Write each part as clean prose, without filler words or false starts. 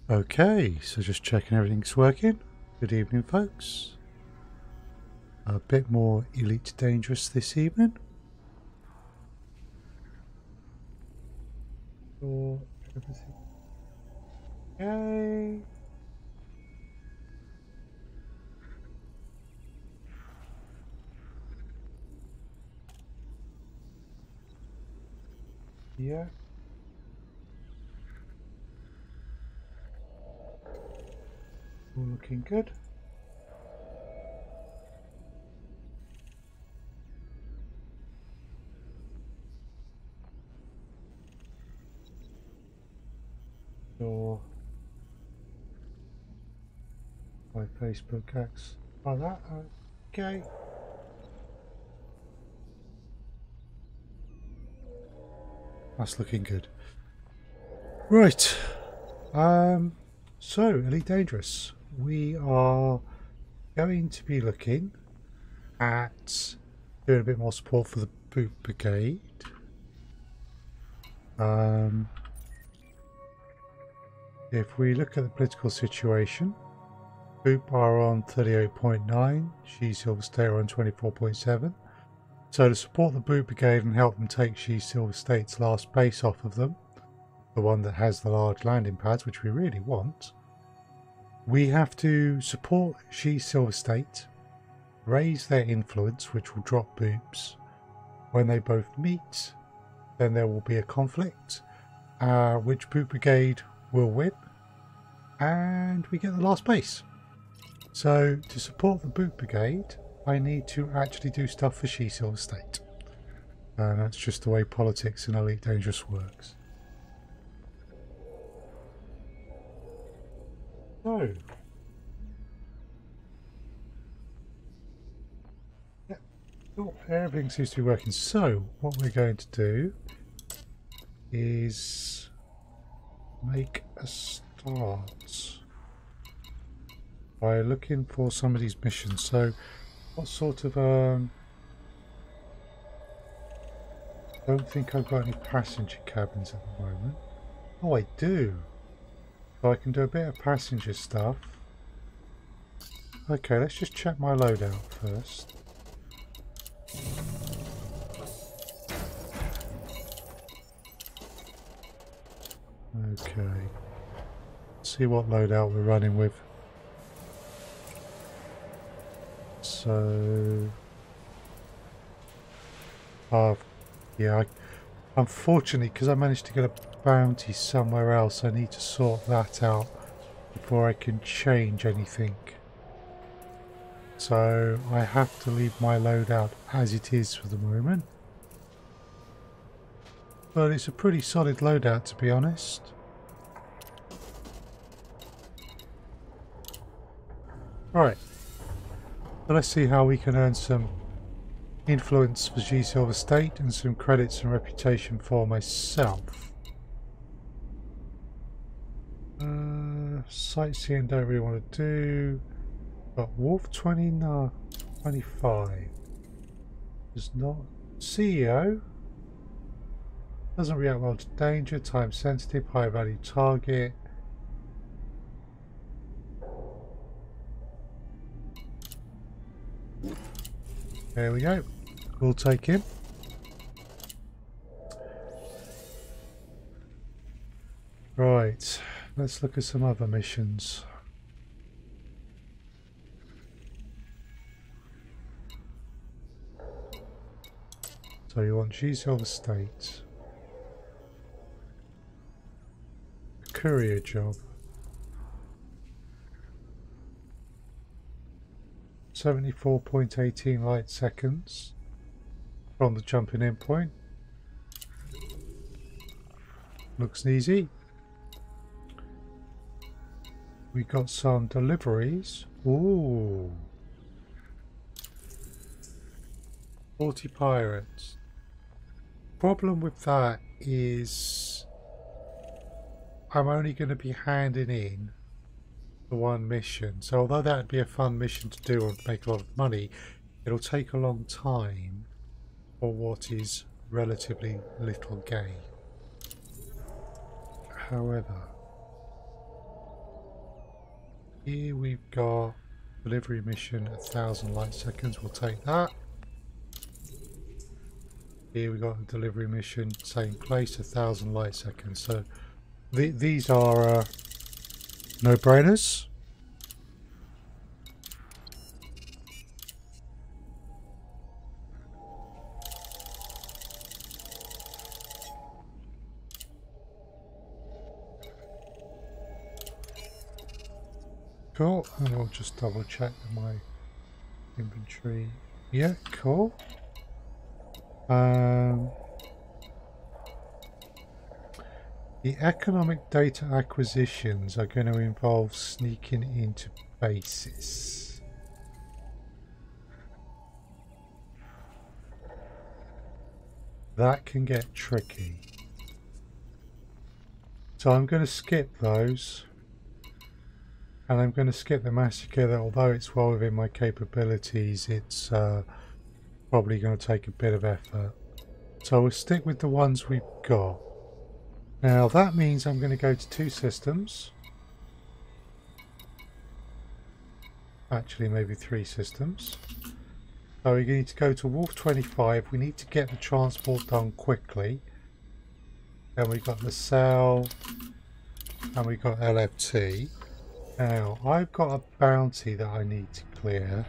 Okay, so just checking everything's working. Good evening, folks. A bit more Elite Dangerous this evening. Sure, everything okay. Yeah. All looking good. Sure. My Facebook acts like that. Okay. That's looking good. Right. So Elite Dangerous. We are going to be looking at doing a bit more support for the Boot Brigade. If we look at the political situation, Boop are on 38.9, She Silver State are on 24.7. So to support the Boot Brigade and help them take She Silver State's last base off of them, the one that has the large landing pads, which we really want, we have to support She Silver State, raise their influence, which will drop Boops. When they both meet, then there will be a conflict, which Boot Brigade will win, and we get the last base. So to support the Boot Brigade, I need to actually do stuff for She Silver State. And that's just the way politics in Elite Dangerous works. So, yeah, everything seems to be working. So what we're going to do is make a start by looking for some of these missions. So what sort of don't think I've got any passenger cabins at the moment. Oh, I do. So I can do a bit of passenger stuff. Okay, let's just check my loadout first. Okay. Let's see what loadout we're running with. So, yeah, unfortunately, because I managed to get a bounty somewhere else, I need to sort that out before I can change anything. So I have to leave my loadout as it is for the moment. But it's a pretty solid loadout, to be honest. Right. So let's see how we can earn some influence for She Silver State and some credits and reputation for myself. Sightseeing don't really want to do. Got Wolf 25. Does not. CEO. Doesn't react well to danger. Time sensitive. High value target. There we go. We'll take him. Right. Let's look at some other missions. So you want She Silver State. A courier job. 74.18 light seconds from the jumping in point. Looks easy. We got some deliveries. Ooh. 40 pirates. Problem with that is I'm only going to be handing in the one mission. So although that would be a fun mission to do and make a lot of money, it'll take a long time for what is relatively little gain. However, Here we've got delivery mission 1000 light seconds. We'll take that. Here we got a delivery mission, same place, 1000 light seconds. So these are no-brainers. Cool, and I'll just double check my inventory. Yeah, cool. The economic data acquisitions are going to involve sneaking into bases. That can get tricky. So I'm going to skip those. And I'm going to skip the massacre, that although it's well within my capabilities, it's probably going to take a bit of effort. So we'll stick with the ones we've got. Now that means I'm going to go to 2 systems. Actually, maybe 3 systems. So we need to go to Wolf 25. We need to get the transport done quickly. Then we've got the cell. And we've got LFT. Now, I've got a bounty that I need to clear,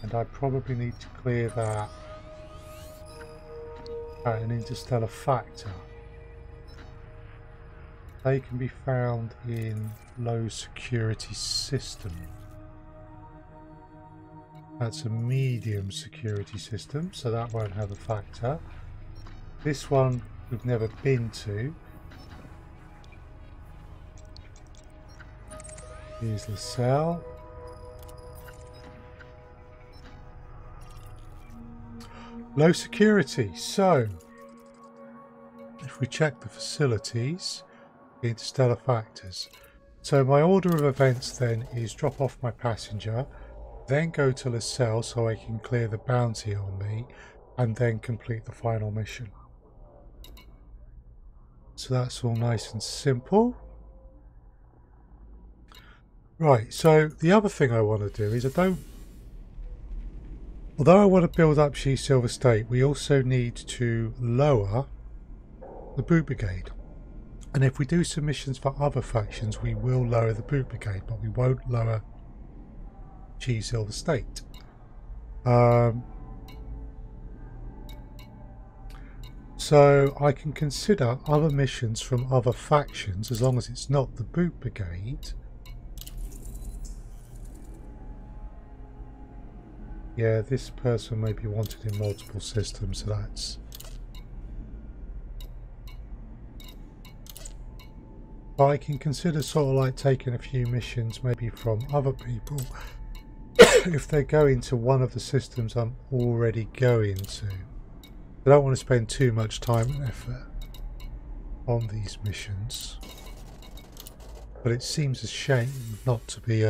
and I probably need to clear that at an interstellar factor. They can be found in low security system. That's a medium security system, so that won't have a factor. This one we've never been to. Here's the cell. Low security. So, if we check the facilities, the interstellar factors. So my order of events then is drop off my passenger, then go to the cell so I can clear the bounty on me, and then complete the final mission. So that's all nice and simple. Right, so the other thing I want to do is although I want to build up She Silver State, we also need to lower the boot brigade. And if we do submissions for other factions, we will lower the boot brigade, but we won't lower She Silver State. So I can consider other missions from other factions as long as it's not the boot brigade. Yeah, this person may be wanted in multiple systems, so that's... But I can consider sort of like taking a few missions maybe from other people if they're going to one of the systems I'm already going to. I don't want to spend too much time and effort on these missions. But it seems a shame not to be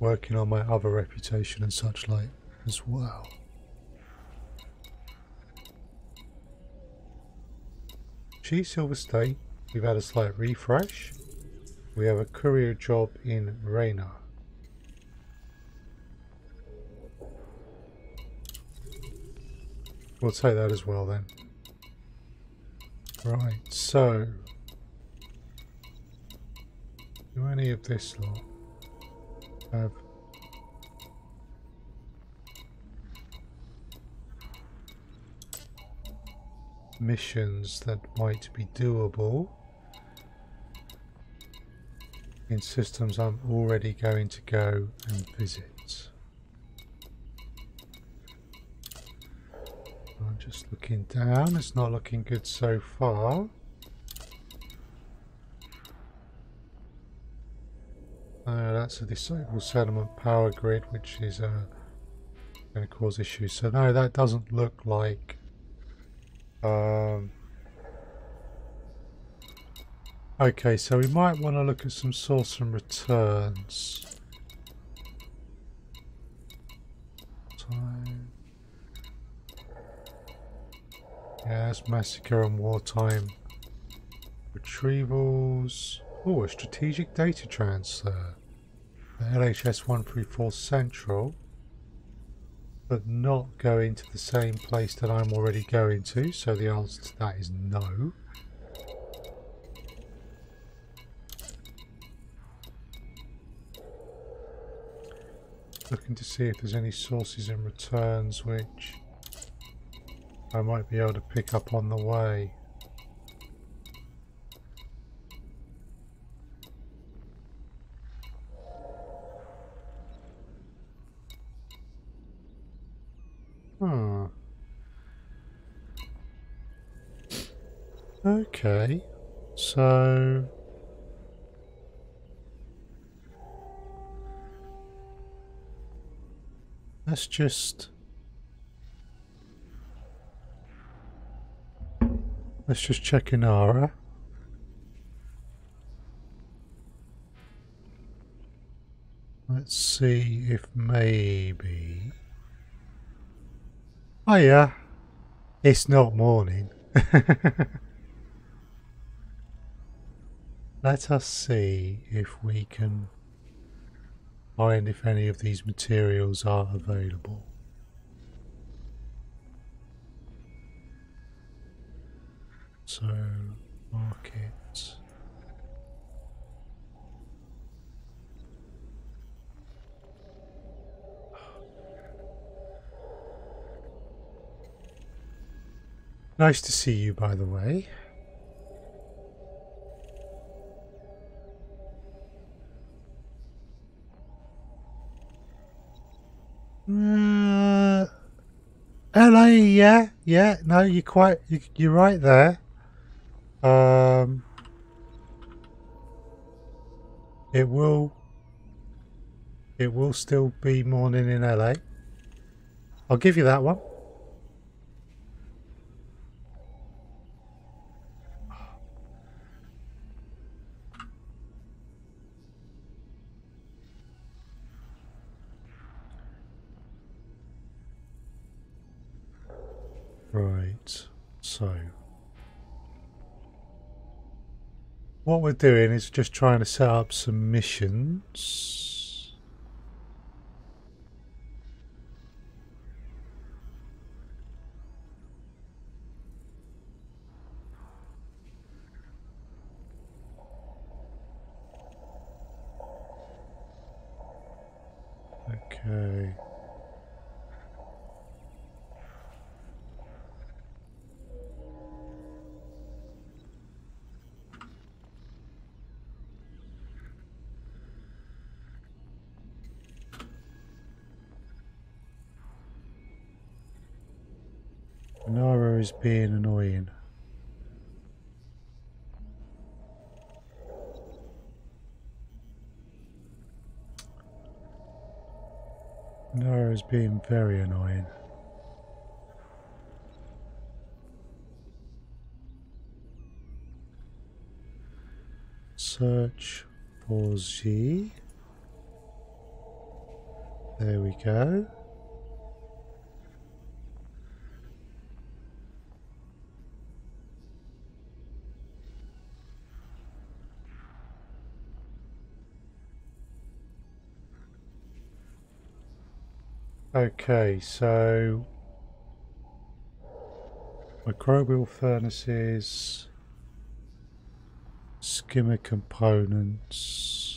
working on my other reputation and such like as well. She Silver State, we've had a slight refresh. We have a courier job in Reina. We'll take that as well then. Right, so do any of this lot have missions that might be doable in systems I'm already going to go and visit? I'm just looking down, it's not looking good so far. That's a disabled settlement power grid, which is going to cause issues. So no, that doesn't look like okay, so we might want to look at some source and returns. Time. Yeah, that's massacre and wartime retrievals. Oh, a strategic data transfer. the LHS 134 Central, but not going to the same place that I'm already going to, so the answer to that is no. Looking to see if there's any sources and returns which I might be able to pick up on the way. Okay, so let's just check Inara. Let's see if maybe... Oh yeah, it's not morning. Let us see if we can find if any of these materials are available. So, market. Nice to see you, by the way. LA, yeah, no, you're right there. It will still be morning in LA. I'll give you that one. Right, so what we're doing is just trying to set up some missions. Okay. Nara is being annoying. Nara is being very annoying. Search for Z. There we go. Okay, so microbial furnaces, skimmer components.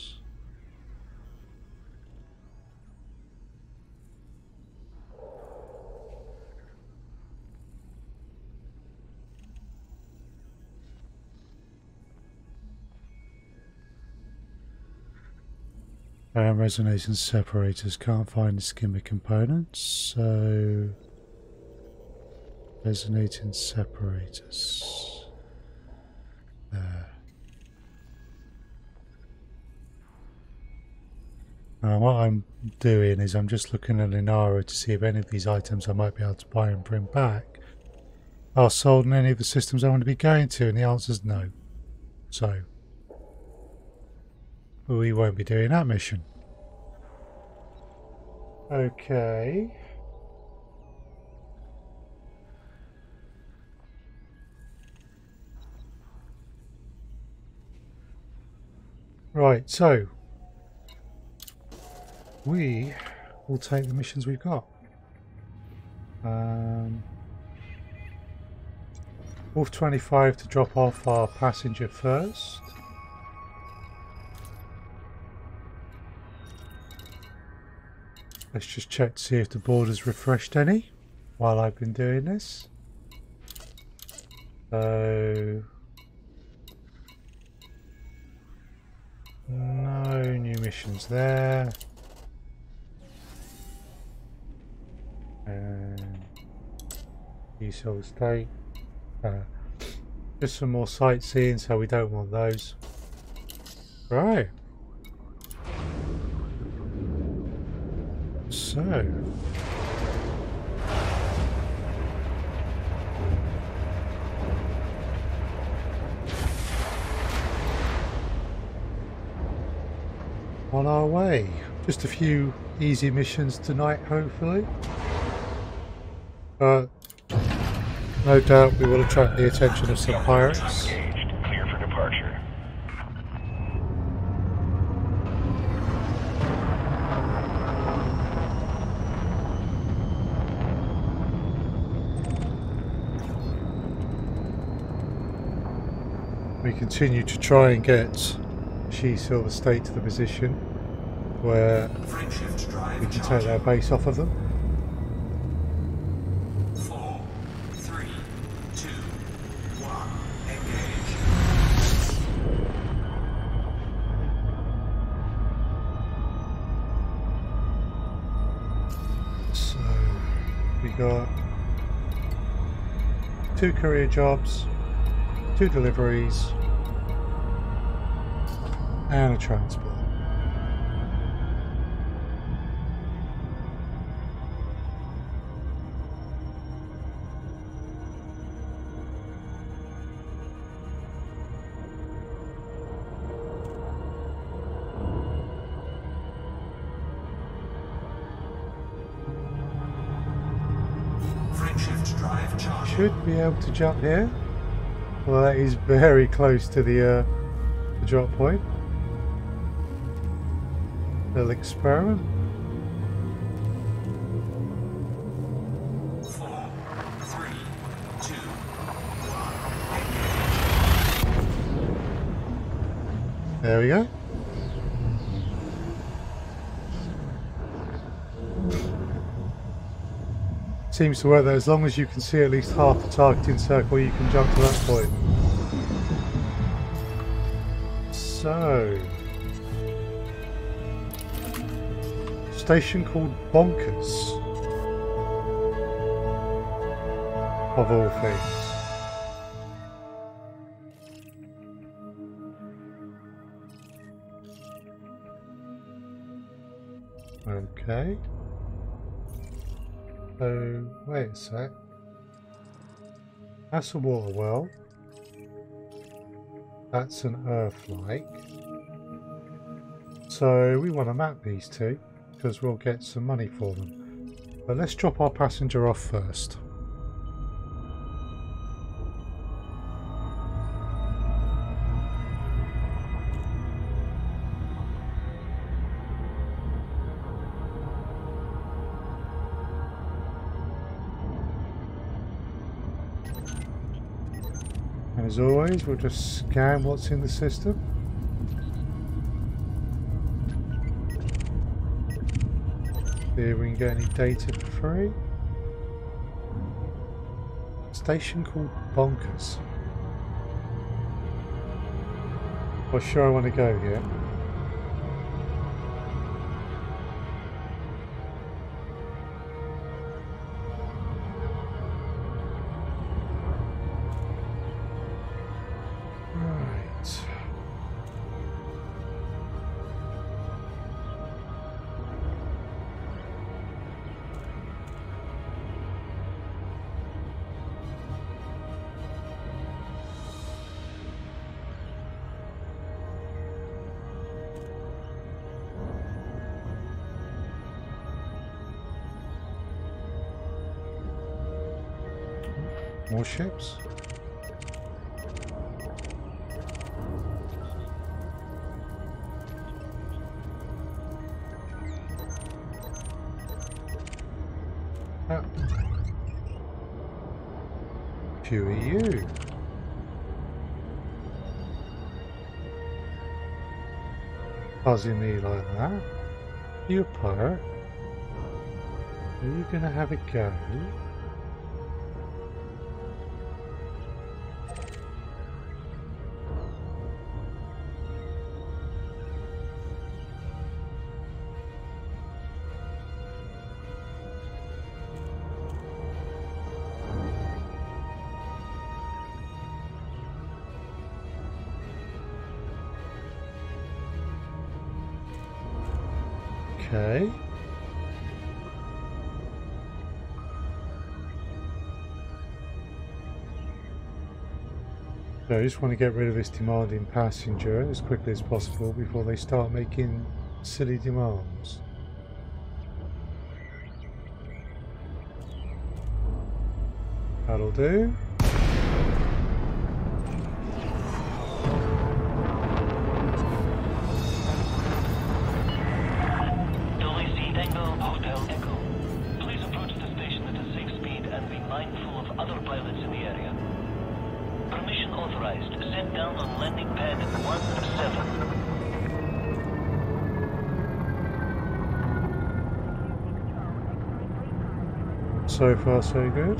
And resonating separators, can't find the skimmer components, so resonating separators. There. Now what I'm doing is I'm just looking at Inara to see if any of these items I might be able to buy and bring back are sold in any of the systems I want to be going to, and the answer is no. So we won't be doing that mission. Okay. Right, so we will take the missions we've got. Wolf 25 to drop off our passenger first. Let's just check to see if the border's refreshed any while I've been doing this. So no new missions there. And Easthill Estate. Just some more sightseeing, so we don't want those. Right. So. On our way. Just a few easy missions tonight, hopefully. But no doubt we will attract the attention of some pirates. Clear for departure. We continue to try and get Silver State to the position where we can take their base off of them. 4, 3, 2, 1, engage. So we got 2 courier jobs, 2 deliveries, and a transport. Should be able to jump here. Well, that is very close to the drop point. Little experiment. 4, 3, 2, 1. There we go. Seems to work there. As long as you can see at least half the targeting circle, you can jump to that point. So, station called Bonkers, of all things. Okay. So, wait a sec. That's a water well. That's an Earth-like. So we want to map these two because we'll get some money for them. But let's drop our passenger off first. And as always, we'll just scan what's in the system. See if we can get any data for free. Station called Bonkers. Well, sure I want to go here. More ships. Who are you? Buzzing me like that? You a pirate? Are you gonna have a go? Okay. So I just want to get rid of this demanding passenger as quickly as possible before they start making silly demands. That'll do. So far, so good.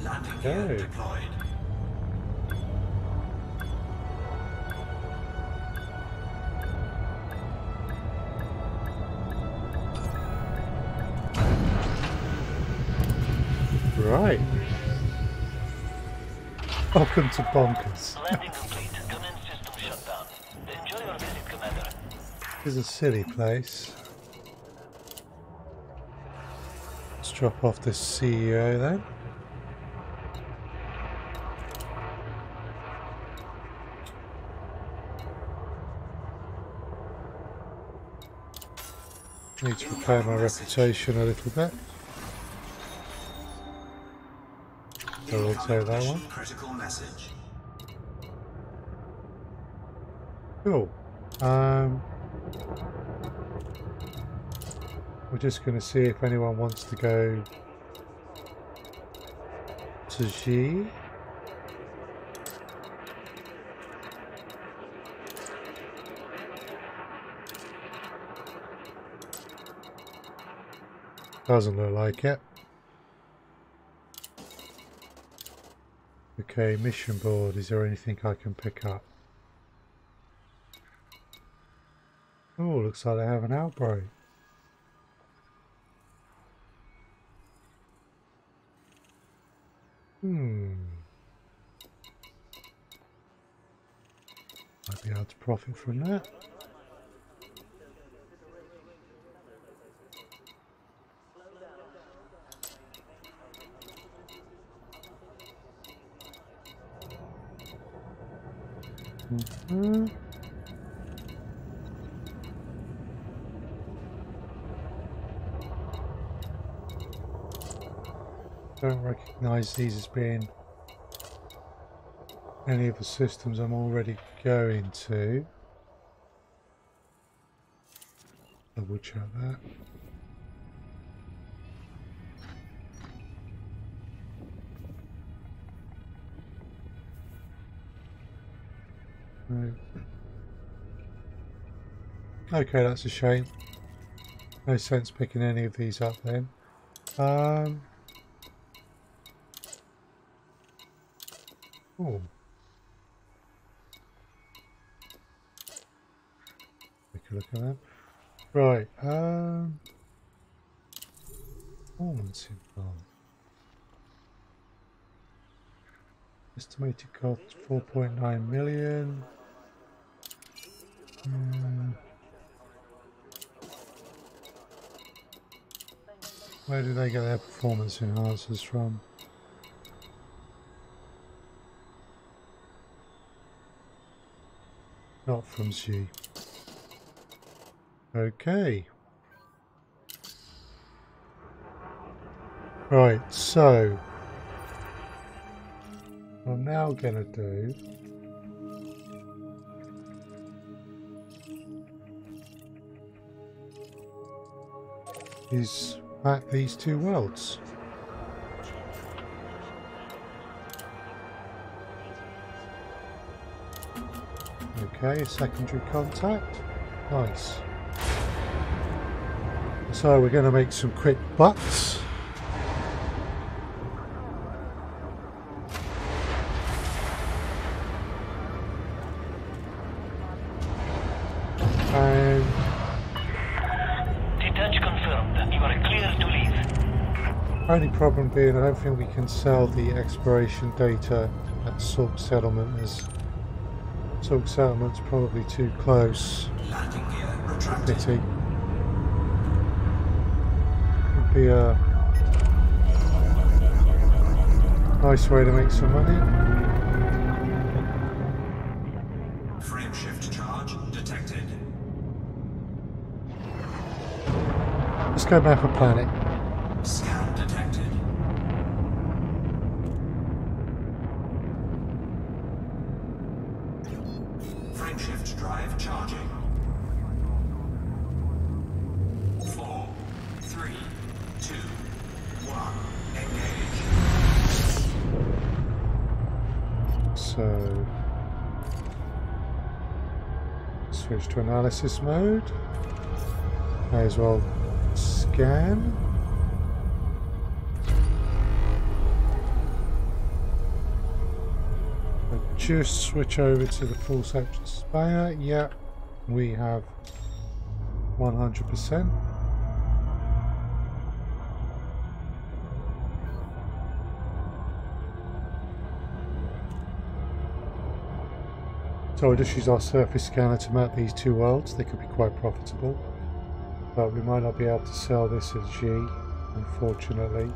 Landing gear deployed. Right. Welcome to Bonkers. Landing complete. Commence system shutdown. Enjoy your visit, Commander. This is a silly place. Let's drop off the CEO then. Need to repair my reputation a little bit. So we'll take that one. Critical message. Cool. We're just going to see if anyone wants to go to G. Doesn't look like it. Okay, mission board. Is there anything I can pick up? Oh, looks like they have an outbreak. Might be able to profit from that. Don't recognise these as being any of the systems I'm already going to. Double check that. No. Okay, that's a shame. No sense picking any of these up then. Oh. Take a look at that. Right. Performance involved. Estimated cost 4.9 million. Where do they get their performance enhancers from? Not not from Z. Okay. Right, so what I'm now going to do is map these two worlds. Okay, a secondary contact. Nice. So we're going to make some quick bucks. And Detach confirmed. You are clear to leave. only problem being I don't think we can sell the exploration data at Silk Settlement, as Silk Settlement's probably too close. Landing gear retracted. Pity. Would be a nice way to make some money. Frame shift charge detected. Let's go map a planet. Scan detected. Frame shift drive charging. 4, 3, 2, 1. Engage. So switch to analysis mode. May as well scan. Just switch over to the full section spanner. Yeah, we have 100%. So we'll just use our surface scanner to map these two worlds. They could be quite profitable, but we might not be able to sell this at G, unfortunately,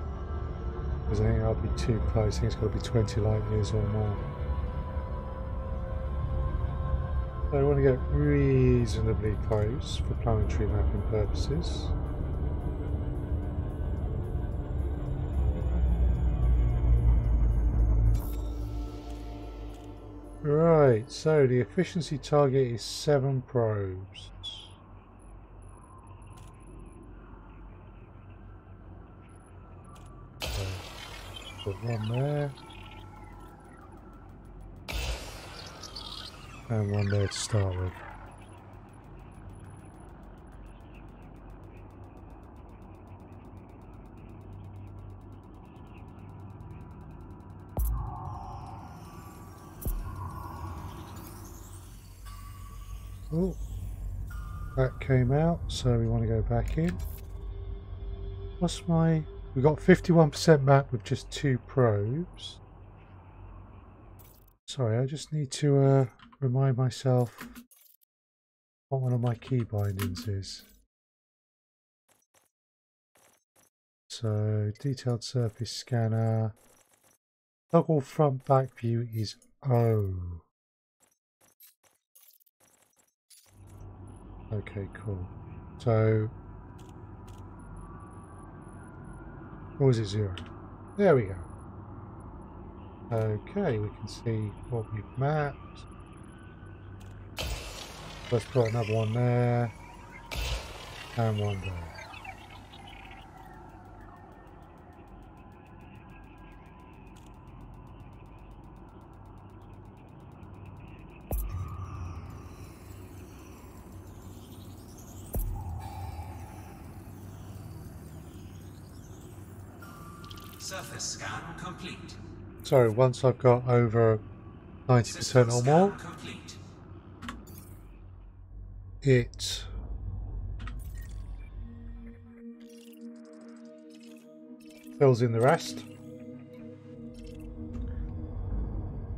because I think that'll be too close. I think it's got to be 20 light years or more. So I want to get reasonably close for planetary mapping purposes. Right, so the efficiency target is 7 probes. So, put one there. And one there to start with. Oh, that came out, so we want to go back in. What's my... We got 51% map with just 2 probes. Sorry, I just need to remind myself what one of my key bindings is. So, detailed surface scanner. Toggle front back view is O. Okay, cool. So, or is it 0? There we go. Okay, we can see what we've mapped. Let's put another one there, and one there. Surface scan complete. So once I've got over 90% or more, Complete. it fills in the rest.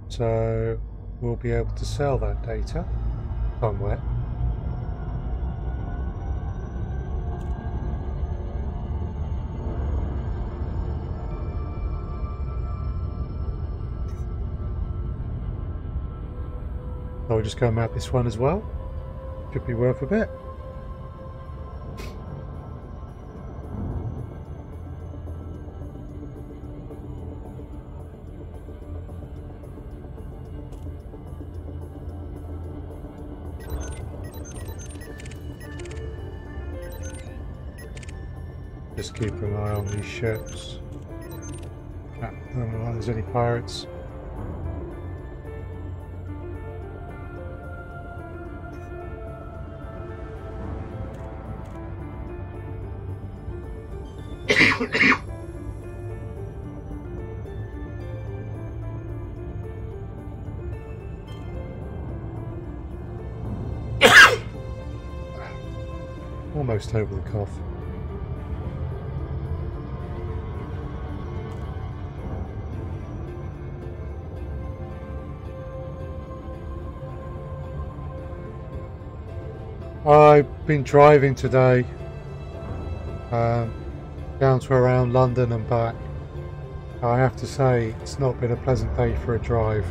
So we'll be able to sell that data somewhere. So we'll just go and map this one as well. Should be worth a bit. Just keep an eye on these ships. I don't know if there's any pirates. Almost over the cough. I've been driving today down to around London and back. I have to say it's not been a pleasant day for a drive.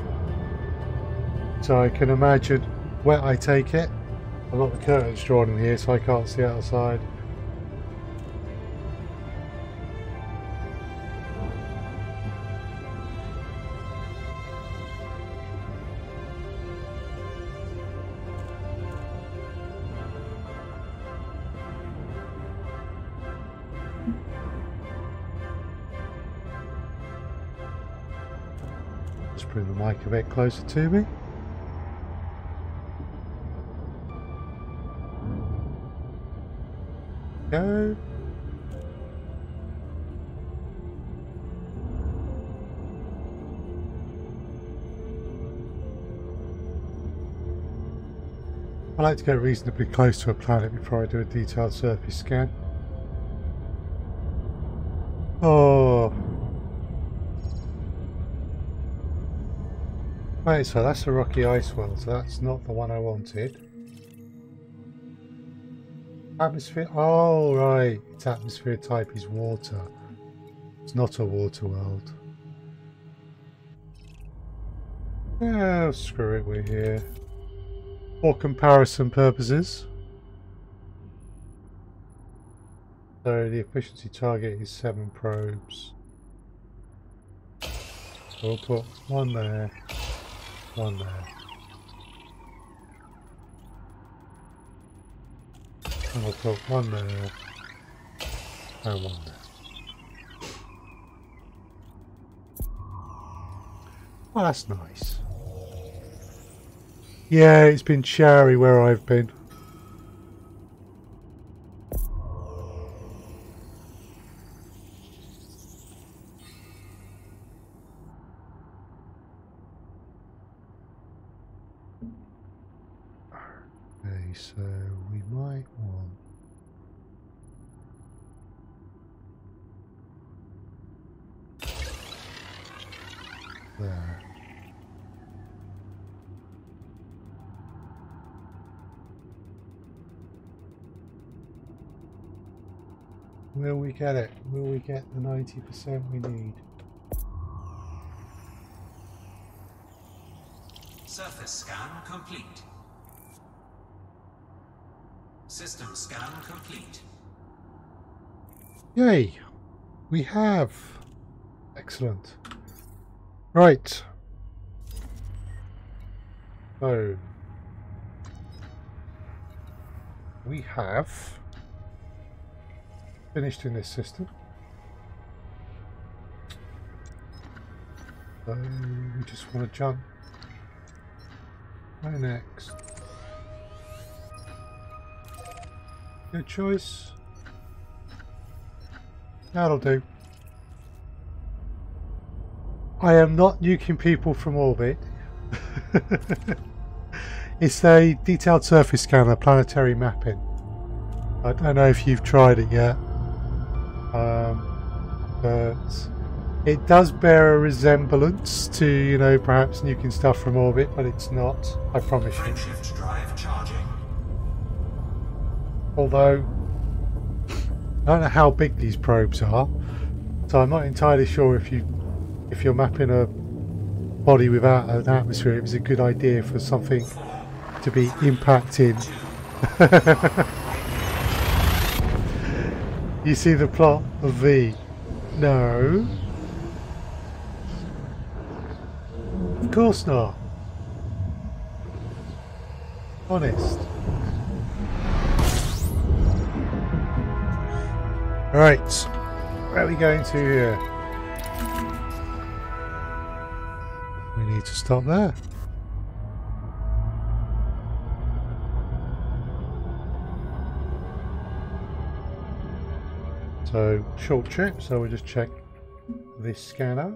So I can imagine wet I take it. I've got the curtains drawn in here so I can't see outside. Just bring the mic a bit closer to me. Go. I like to get reasonably close to a planet before I do a detailed surface scan. Oh. Wait, so that's a rocky ice world, so that's not the one I wanted. Atmosphere, oh right, its atmosphere type is water. It's not a water world. Oh, screw it, we're here. For comparison purposes. So the efficiency target is 7 probes. So we'll put one there, one there. And we'll put one there, and one there. Oh, that's nice. Yeah, it's been showery where I've been. Okay, so we might want there. Will we get it? Will we get the 90% we need? Surface scan complete. System scan complete. Yay! We have! Excellent. Right. So we have finished in this system. So we just want to jump. Where next? Good choice. That'll do. I am not nuking people from orbit. It's a detailed surface scanner, planetary mapping. I don't know if you've tried it yet. But it does bear a resemblance to, you know, perhaps nuking stuff from orbit, but it's not, I promise you. Shift drive charging. Although, I don't know how big these probes are, so I'm not entirely sure if you're mapping a body without an atmosphere, it was a good idea for something to be impacting. You see the plot of V? No. Of course not. Honest. Right. Where are we going to here? We need to stop there. So, short trip, so we'll just check this scanner.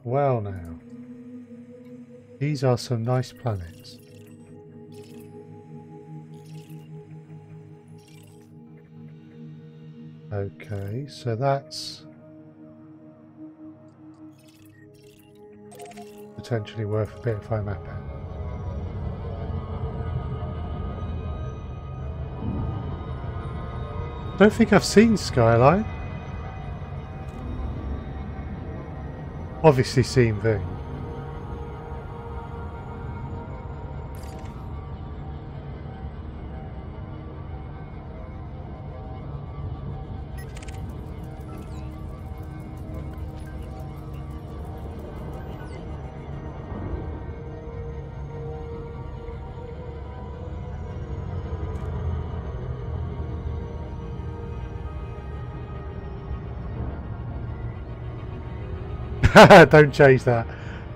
Well now, these are some nice planets. Okay, so that's potentially worth a bit if I map it. Don't think I've seen Skyline. Obviously seen V. Don't change that.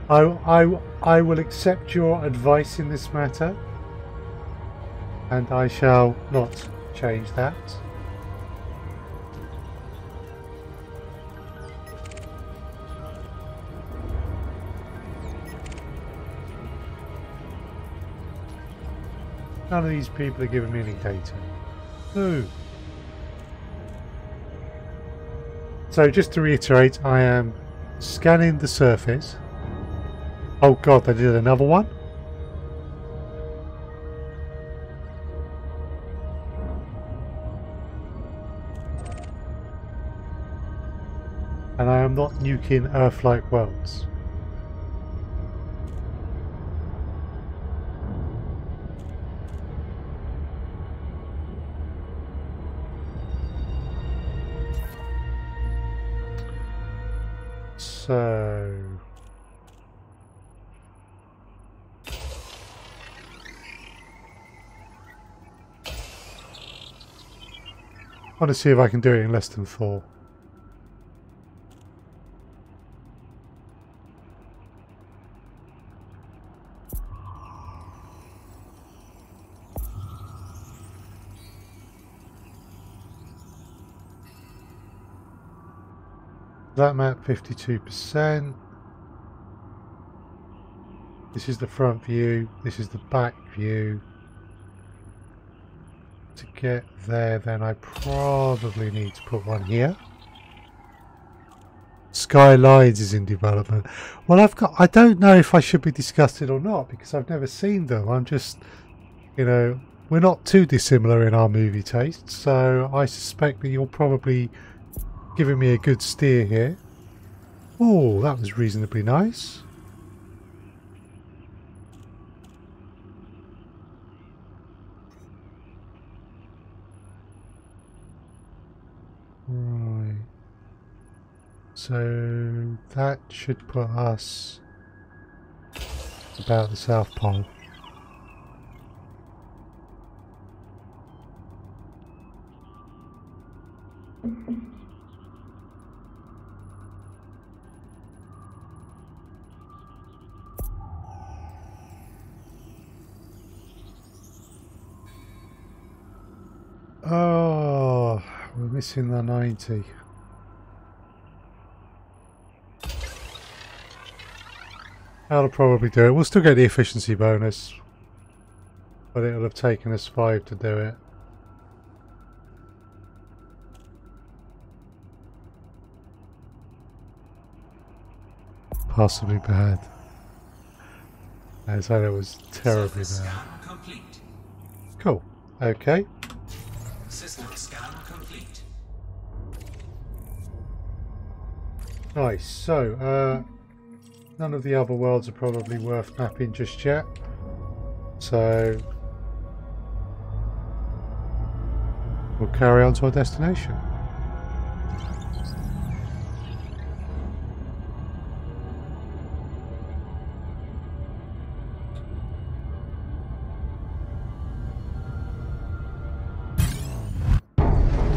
I will accept your advice in this matter, and I shall not change that. None of these people are giving me any data. No. So just to reiterate, I am scanning the surface. Oh god, they did another one? And I am not nuking Earth-like worlds. So I want to see if I can do it in less than 4. That map 52%. This is the front view. This is the back view. To get there, then I probably need to put one here. Skylines is in development. Well, I don't know if I should be disgusted or not because I've never seen them. I'm just, you know, we're not too dissimilar in our movie tastes, so I suspect that you're probably giving me a good steer here. Oh, that was reasonably nice. Right. So that should put us about the South Pole. Oh, we're missing the 90. That'll probably do it. We'll still get the efficiency bonus, but it'll have taken us 5 to do it. Possibly bad. As that it was terribly bad. Cool. Okay. System scan complete. Nice. So, None of the other worlds are probably worth mapping just yet. So we'll carry on to our destination.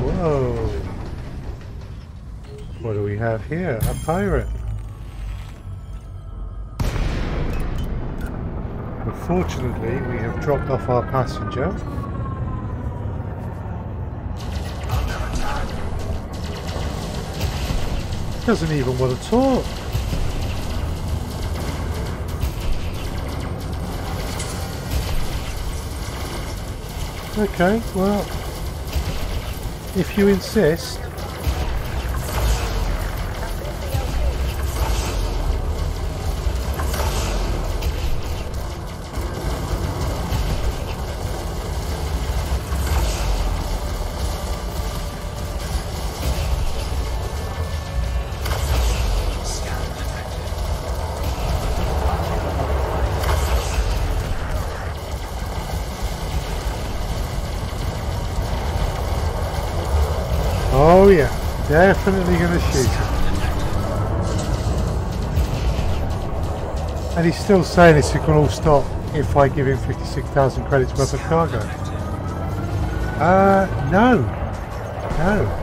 Whoa! What do we have here? A pirate. Unfortunately, we have dropped off our passenger. Doesn't even want to talk. Okay, well, if you insist. Oh yeah, definitely going to shoot him. And he's still saying this can all stop if I give him 56,000 credits worth of cargo. No. No.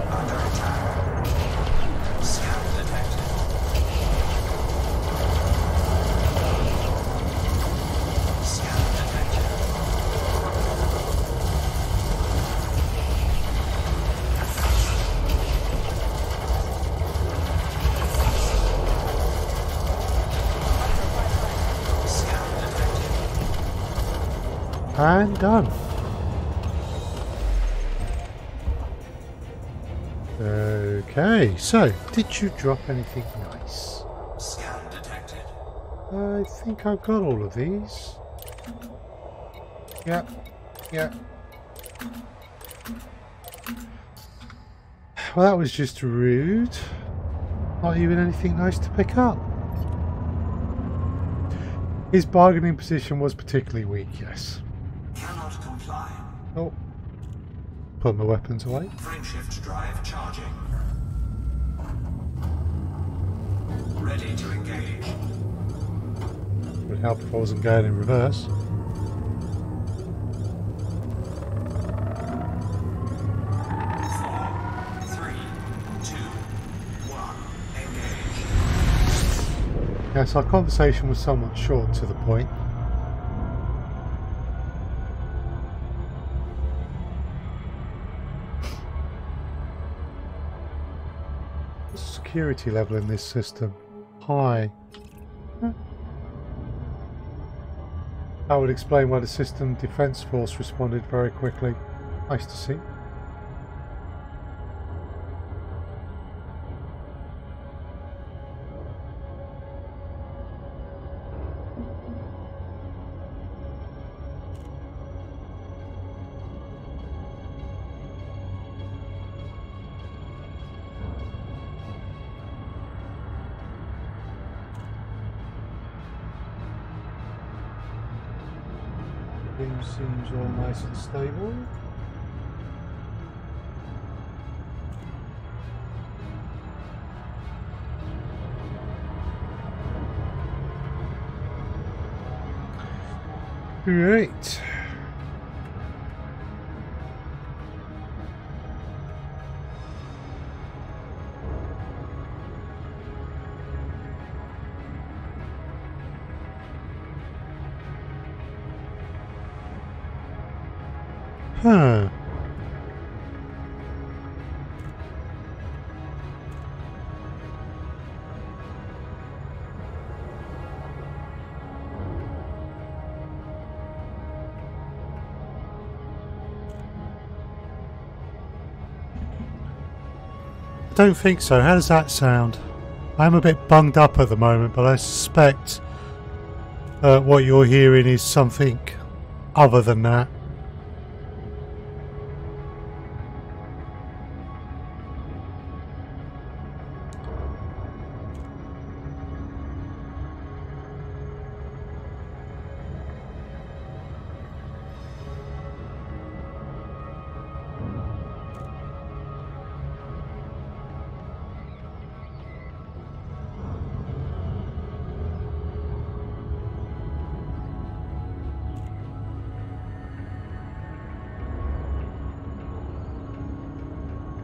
And done. Okay, so did you drop anything nice? Scan detected. I think I've got all of these. Yep, yep. Well, that was just rude. Not even anything nice to pick up. His bargaining position was particularly weak, yes. Cannot comply. Oh. Put my weapons away. Frameshift drive charging. Ready to engage. Would help if I wasn't going in reverse. Yes, our conversation was somewhat short to the point. The security level in this system, high. That would explain why the system defense force responded very quickly. Nice to see. Seems all nice and stable. Great. Huh. I don't think so. How does that sound? I'm a bit bunged up at the moment, but I suspect what you're hearing is something other than that.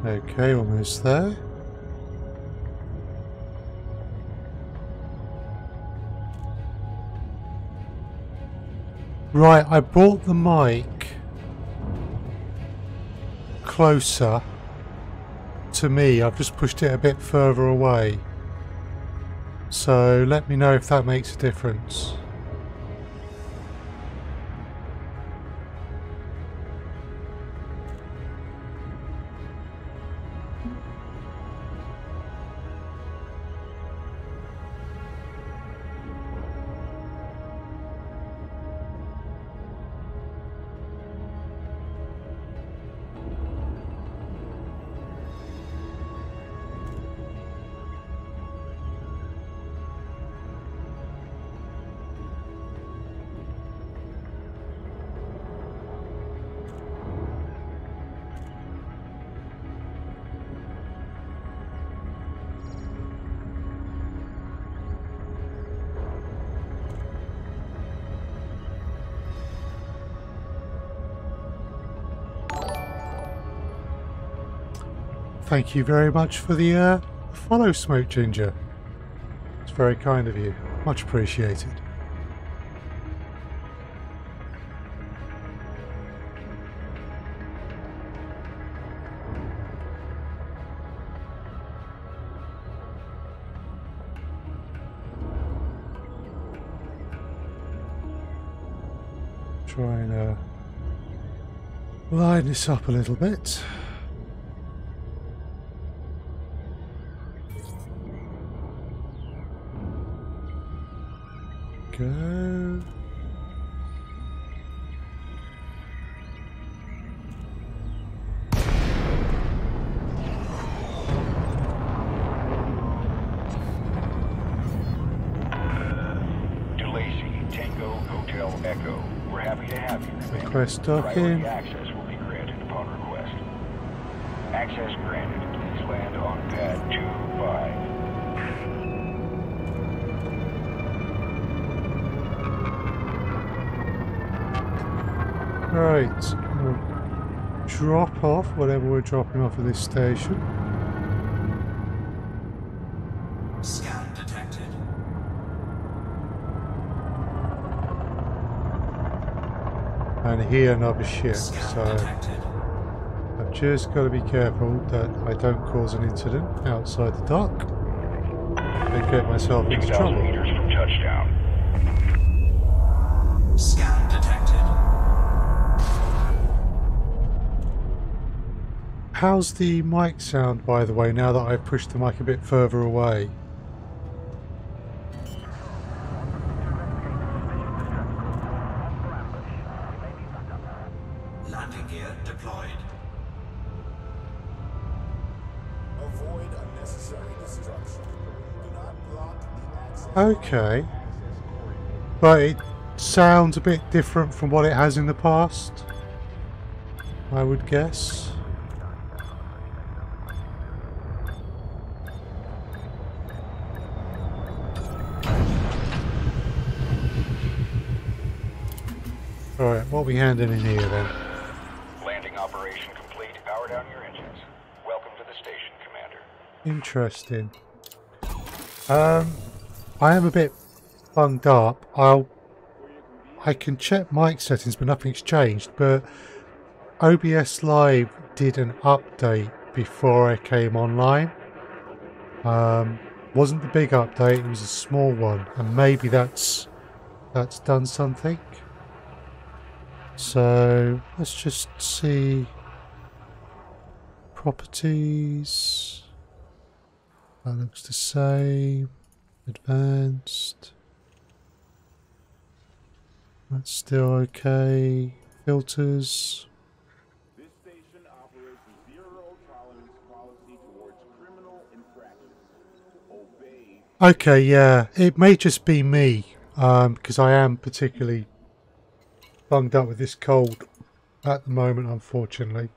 Okay, almost there. Right, I brought the mic closer to me. I've just pushed it a bit further away. So let me know if that makes a difference. Thank you very much for the follow, Smoke Ginger. It's very kind of you. Much appreciated. Try and line this up a little bit. Go. DeLacy, Tango Hotel Echo. We're happy to have you. Request Priority docking. access will be granted upon request. Access granted. Please land on pad 25. Right, we'll drop off whatever we're dropping off at this station. Scan detected. And here another ship, Scan so detected. I've just got to be careful that I don't cause an incident outside the dock and get myself into 2,000 trouble. meters from touchdown. Scan detected. How's the mic sound, by the way, now that I've pushed the mic a bit further away? Landing gear deployed. Avoid unnecessary destruction. Do not block the access. Okay. But it sounds a bit different from what it has in the past, I would guess. Alright, what are we handing in here then? Landing operation complete. Power down your engines. Welcome to the station, Commander. Interesting. I am a bit bunged up. I can check mic settings, but nothing's changed. But OBS Live did an update before I came online. Wasn't the big update; it was a small one, and maybe that's done something. So let's just see properties. That looks the same. Advanced. That's still okay. Filters. This station operates a zero-tolerance policy towards criminal infractions. Obey. Okay, yeah. It may just be me, because I am particularly bunged up with this cold at the moment, unfortunately.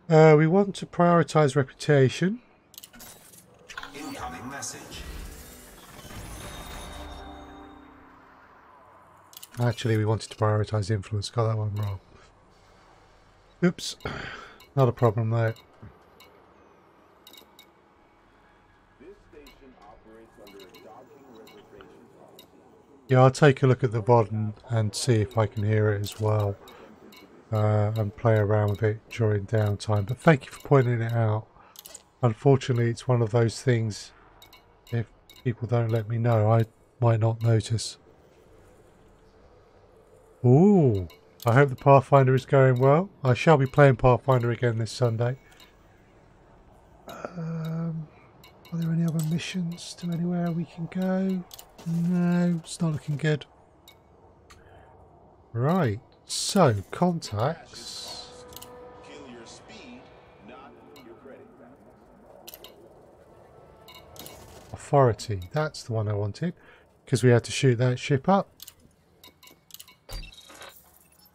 We want to prioritize reputation. Incoming message. Actually, we wanted to prioritize influence. Got that one wrong. Oops, not a problem though. Yeah, I'll take a look at the VoD and see if I can hear it as well, and play around with it during downtime. But thank you for pointing it out. Unfortunately, it's one of those things, if people don't let me know, I might not notice. Ooh, I hope the Pathfinder is going well. I shall be playing Pathfinder again this Sunday. Are there any other missions to anywhere we can go? No, it's not looking good. Right, so contacts. Kill your speed, not your credit balance. Authority, that's the one I wanted, because we had to shoot that ship up.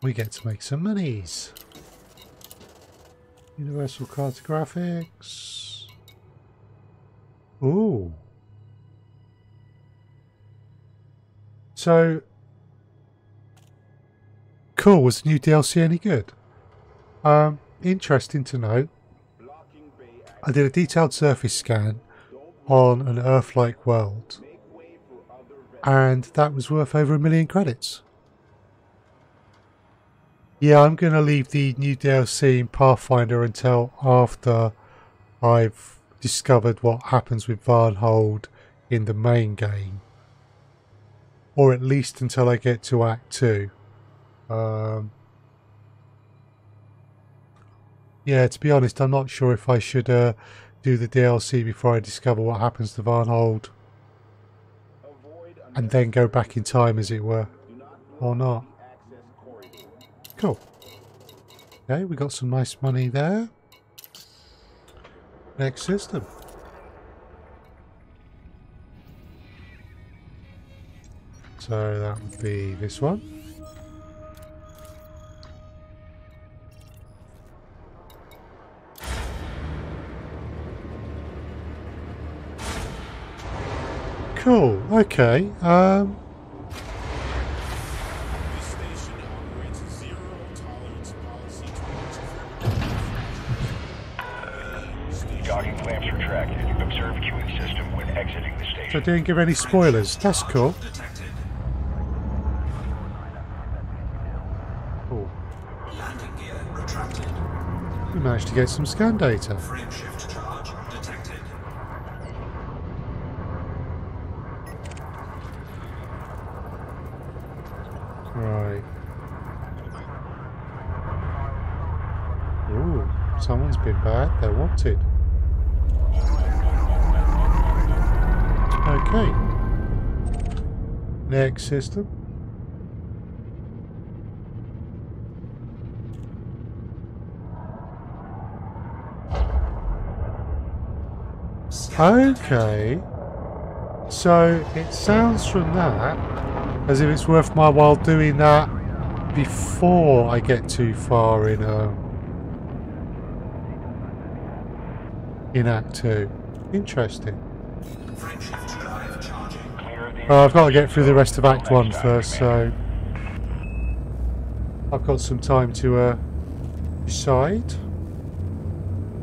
We get to make some monies. Universal cartographics. Ooh. So, cool. Was the new DLC any good? Interesting to note. I did a detailed surface scan on an Earth-like world, and that was worth over 1 million credits. Yeah, I'm going to leave the new DLC in Pathfinder until after I've discovered what happens with Varnhold in the main game. Or at least until I get to Act 2. Yeah, to be honest, I'm not sure if I should do the DLC before I discover what happens to Varnhold. And then go back in time, as it were. Or not. Cool. Okay, we got some nice money there. Next system. So that would be this one. Cool. Okay. This station operates a zero-tolerance policy towards Docking clamps retracted. Observe queuing system when exiting the So station. didn't give any spoilers. That's cool. Detected. Cool. Landing gear retracted. We managed to get some scan data. Frame shift charge detected. Right. Ooh, someone's been bad. They're wanted. Okay. Next system. Okay. So it sounds from that as if it's worth my while doing that before I get too far in Act 2. Interesting. Frame shift drive charging. Clear of the I've got to get through the rest of Act 1 first, so I've got some time to decide.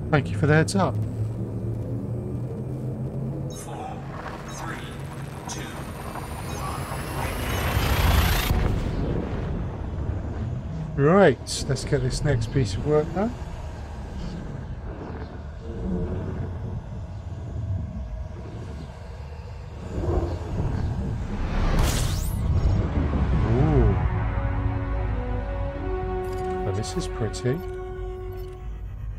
Thank you for the heads up. 4, 3, 2, Right, let's get this next piece of work done. Ooh. Well, this is pretty.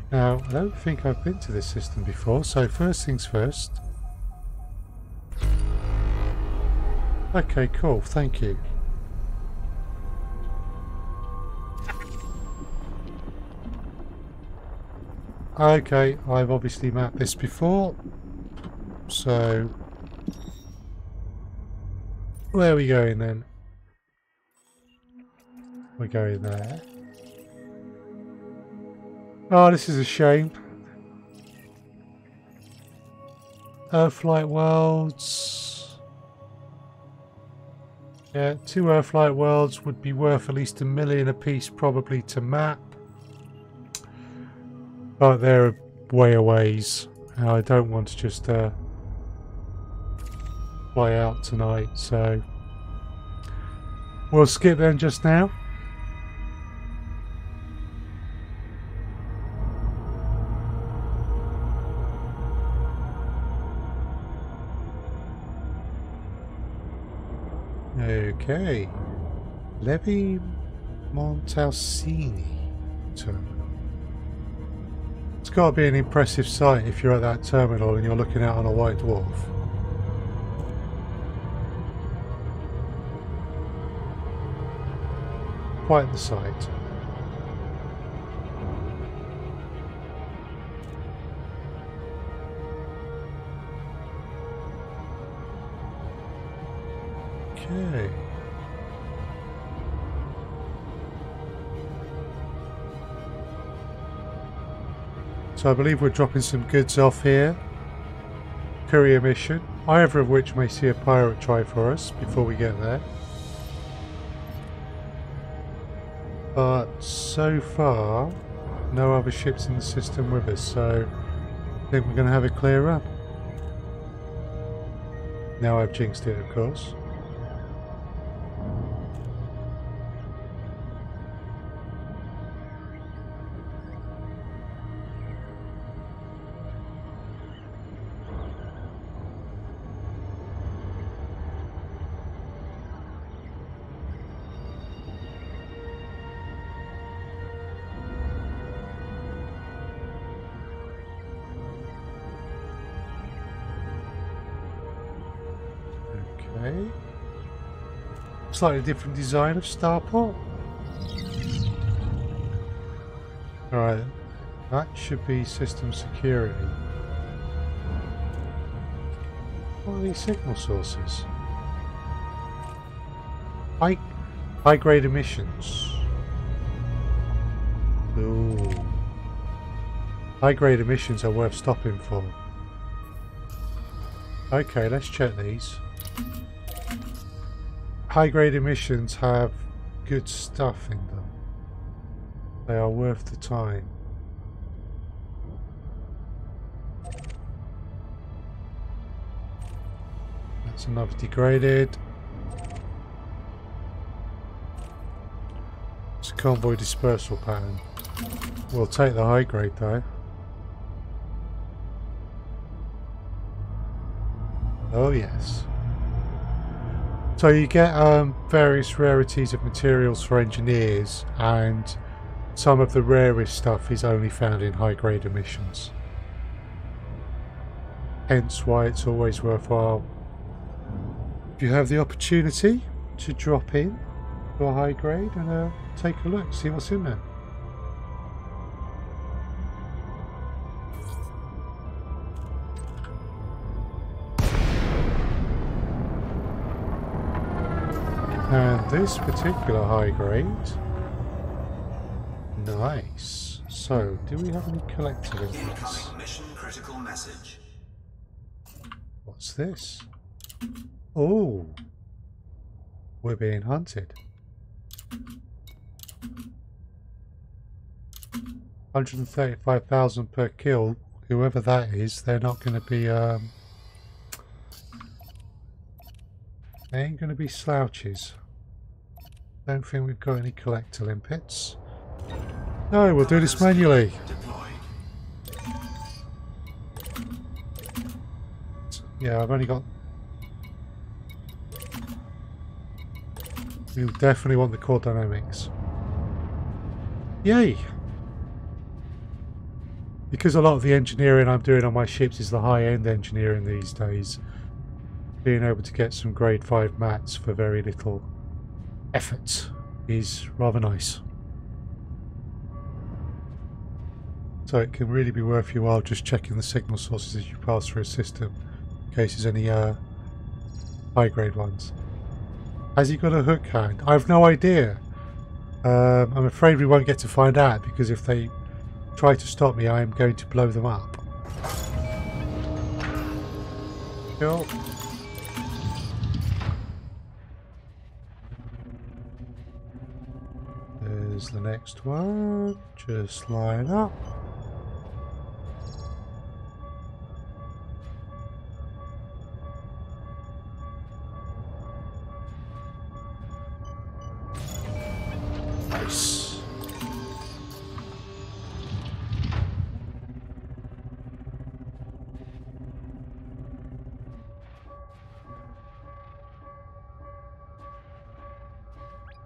Now, I don't think I've been to this system before, so first things first. Okay, cool, thank you. Okay, I've obviously mapped this before, so where are we going then? We're going there. Oh, this is a shame. Earthlight worlds. Yeah, 2 Earthlight worlds would be worth at least 1 million apiece probably to map. But they're way a ways. And I don't want to just fly out tonight, so we'll skip them just now. Okay, Levi Montalcini terminal. It's got to be an impressive sight if you're at that terminal and you're looking out on a white dwarf. Quite the sight. Okay. So I believe we're dropping some goods off here. Courier mission, either of which may see a pirate try for us before we get there. But so far, no other ships in the system with us, so I think we're going to have a clear run. Now I've jinxed it, of course. Okay. Slightly different design of starport. Alright, that should be system security. What are these signal sources? High grade emissions. Ooh. High grade emissions are worth stopping for. Okay, let's check these. High grade emissions have good stuff in them. They are worth the time. That's another degraded. It's a convoy dispersal pattern. We'll take the high grade though. Oh yes. So you get various rarities of materials for engineers, and some of the rarest stuff is only found in high grade emissions. Hence why it's always worthwhile, if you have the opportunity, to drop in to a high grade and take a look, see what's in there. And this particular high grade, nice. So, do we have any collector inputs? Incoming mission critical message. What's this? Oh, we're being hunted. 135,000 per kill. Whoever that is, they're not going to be. They ain't going to be slouches. Don't think we've got any collector limpets. No, we'll do this manually. Yeah, I've only got... We definitely want the core dynamics. Yay! Because a lot of the engineering I'm doing on my ships is the high-end engineering these days. Being able to get some grade 5 mats for very little effort is rather nice. So it can really be worth your while just checking the signal sources as you pass through a system, in case there's any high grade ones. Has he got a hook hand? I have no idea. I'm afraid we won't get to find out, because if they try to stop me, I am going to blow them up. Cool. There's the next one. Just line up.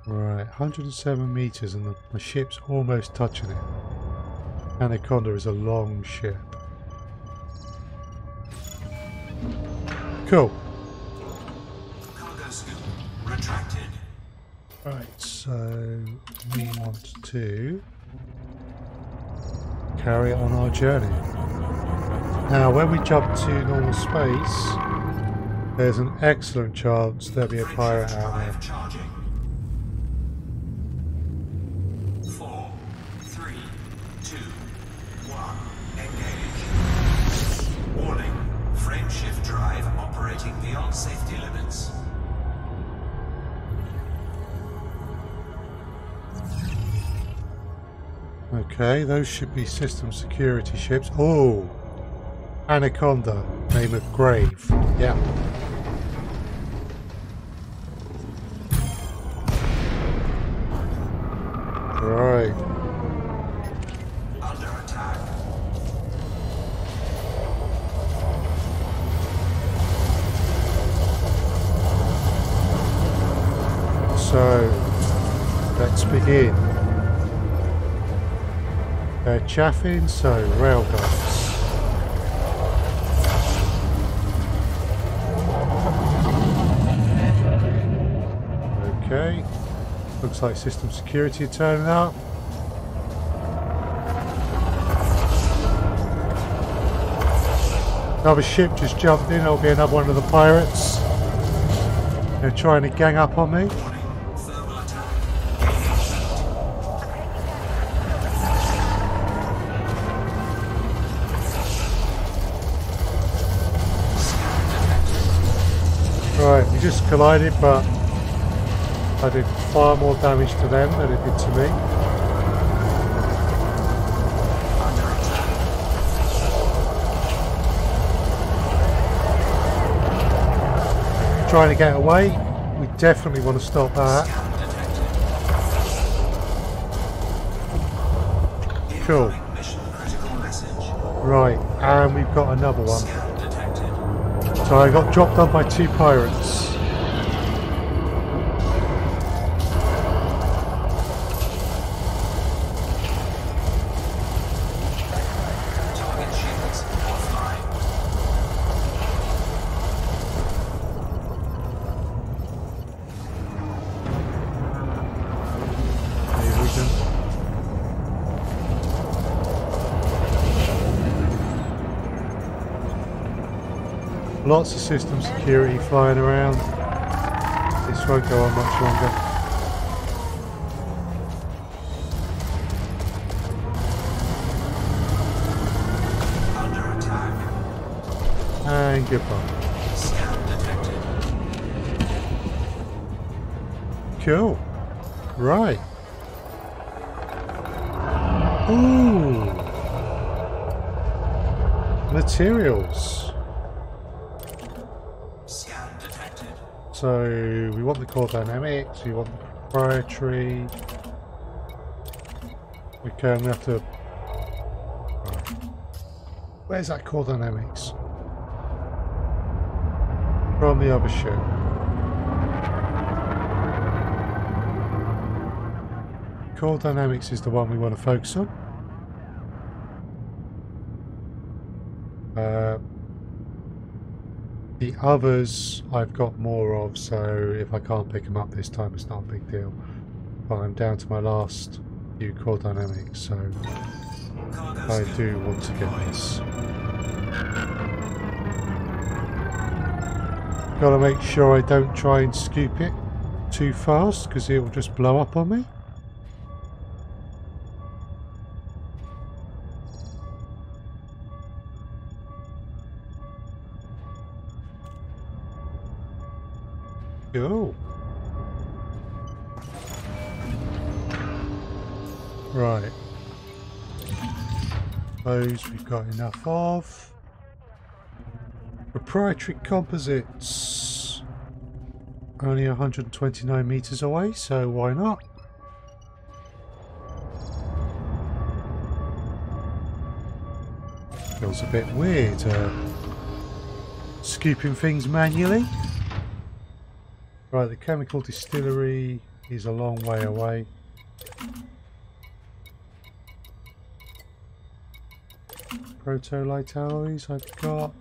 Right, 107 meters and my ship's almost touching it. Anaconda is a long ship. Cool. Cargo scoop retracted. Right, so we want to carry on our journey. Now, when we jump to normal space, there's an excellent chance there'll be a pirate out there. Drive charging. 4, 3, 2, 1. Engage. Warning. Frame shift drive operating beyond safety limits. Okay, those should be system security ships. Oh! Anaconda, name of grave. Yeah. Right. Under attack. So, let's begin. They're chaffing, so railguns. Okay. Looks like system security are turning up. Another ship just jumped in. It'll be another one of the pirates. They're trying to gang up on me. Thermal attack. Right, we just collided, but I did far more damage to them than it did to me. Trying to get away. We definitely want to stop that. Cool. Mission critical message. Right, and we've got another one. Scan detected. So I got dropped on by 2 pirates. Target shields offline. Here we go. Lots of system security flying around. This won't go on much longer. Under attack. And goodbye. Scan detected. Cool. Right. Ooh. Materials. Scan detected. So we want the core dynamics, we want the proprietary. Okay, I'm gonna have to. Right. Where's that core dynamics? From the other ship. Core dynamics is the one we want to focus on. The others I've got more of, so if I can't pick them up this time, it's not a big deal. But I'm down to my last few core dynamics, so I do want to get this. Gotta make sure I don't try and scoop it too fast, because it will just blow up on me. Cool. Right. Those we've got enough of. Proprietary composites. Only 129 meters away, so why not? Feels a bit weird scooping things manually. Right, the chemical distillery is a long way away. Proto-light alloys I've got.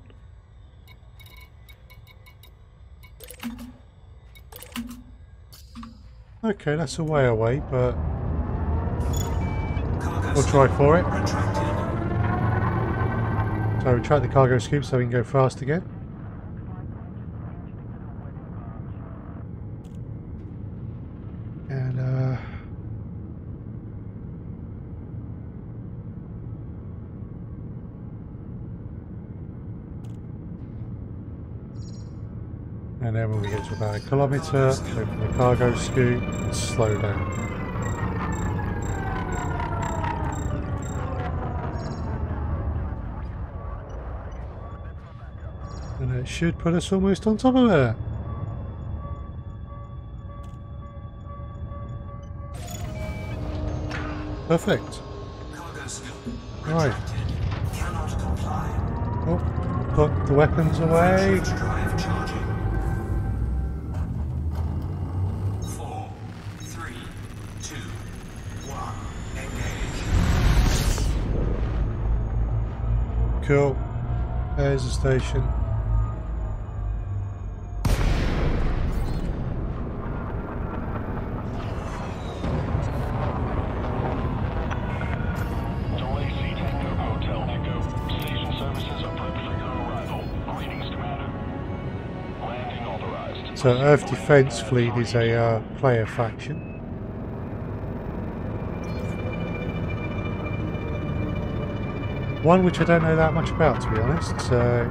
Okay, that's a way away, but we'll try for it. So retract the cargo scoop so we can go fast again. And then when we get to about a kilometre, open the cargo scoop and slow down. And it should put us almost on top of it. Perfect. Right. Oh, put the weapons away. Cool. There's the station. So Earth Defense Fleet is a player faction. One which I don't know that much about, to be honest, so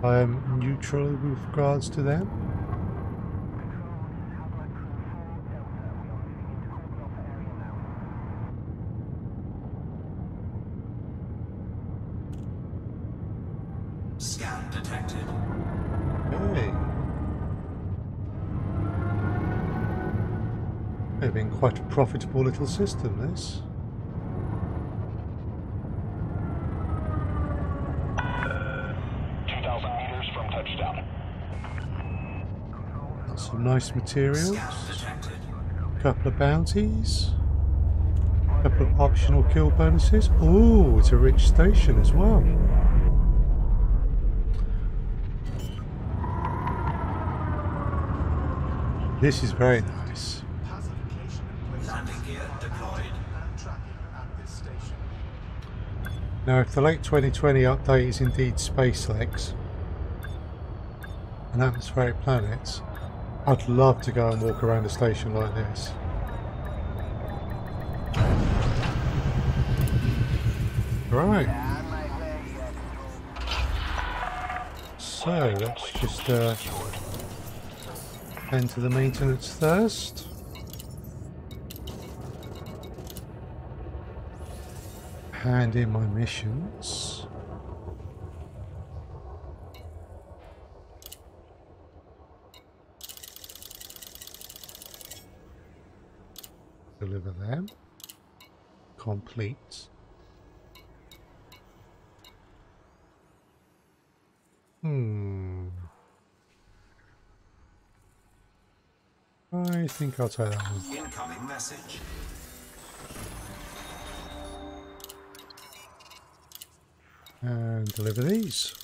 I am neutral with regards to them. Scan detected. Hey. They've been quite a profitable little system, this. Some nice materials, a couple of bounties, a couple of optional kill bonuses. Oh, it's a rich station as well. This is very nice. Landing gear deployed. Now, if the late 2020 update is indeed SpaceX and atmospheric planets, I'd love to go and walk around a station like this. Right. So let's just enter the maintenance first. Hand in my missions. Deliver them. Complete. I think I'll take that one. Incoming message. And deliver these.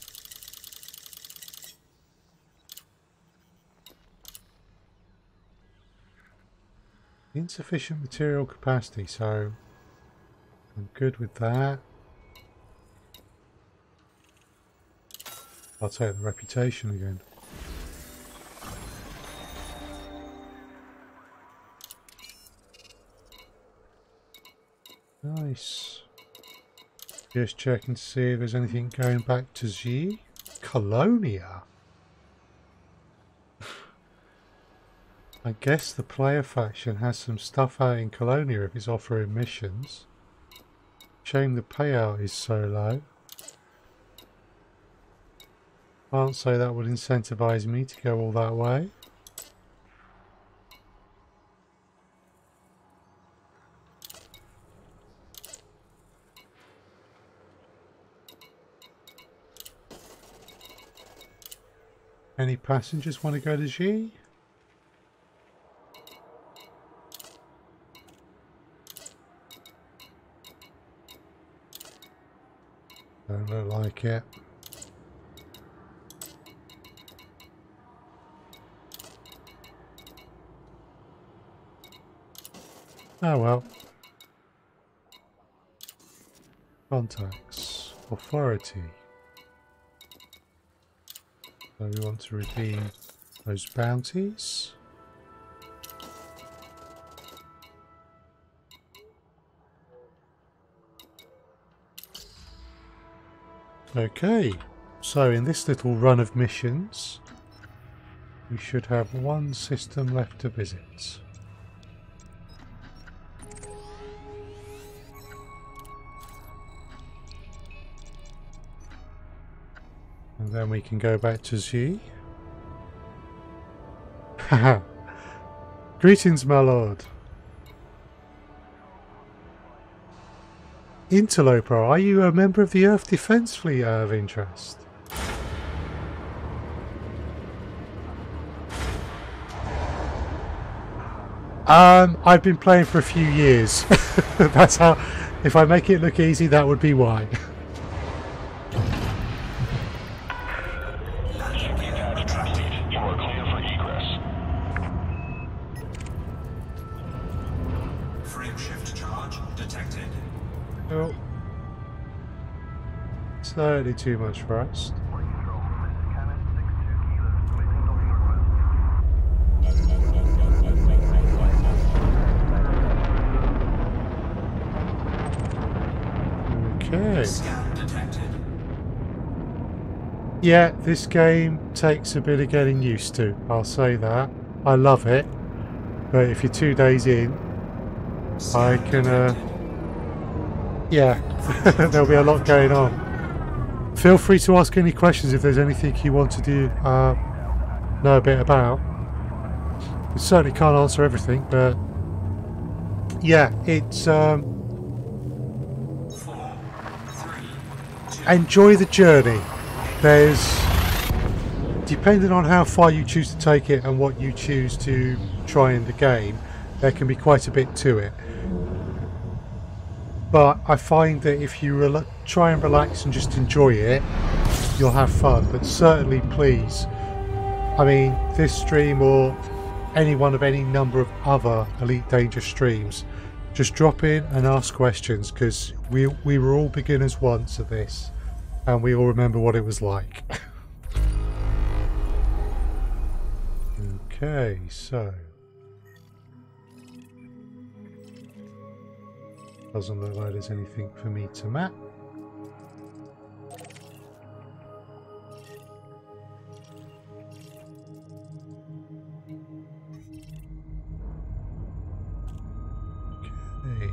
Insufficient material capacity, so I'm good with that. I'll take the reputation again. Nice. Just checking to see if there's anything going back to Z. Colonia. I guess the player faction has some stuff out in Colonia if it's offering missions. Shame the payout is so low. Can't say that would incentivize me to go all that way. Any passengers want to go to G? Don't look like it. Oh well. Contacts. Authority. So we want to redeem those bounties. Okay, so in this little run of missions, we should have one system left to visit. And then we can go back to Z. Haha. Greetings, my lord. Interloper, are you a member of the Earth Defense Fleet of interest? I've been playing for a few years. That's how, if I make it look easy, that would be why. Oh. Slightly too much thrust. Okay. Yeah, this game takes a bit of getting used to, I'll say that. I love it, but if you're 2 days in, I can yeah, there'll be a lot going on. Feel free to ask any questions if there's anything you want to do, know a bit about. We certainly can't answer everything, but yeah, it's enjoy the journey. There's, depending on how far you choose to take it and what you choose to try in the game, there can be quite a bit to it. But I find that if you try and relax and just enjoy it, you'll have fun. But certainly, please, I mean, this stream or any one of any number of other Elite Dangerous streams, just drop in and ask questions, because we were all beginners once at this, and we all remember what it was like. Okay, so doesn't look like there's anything for me to map. Okay.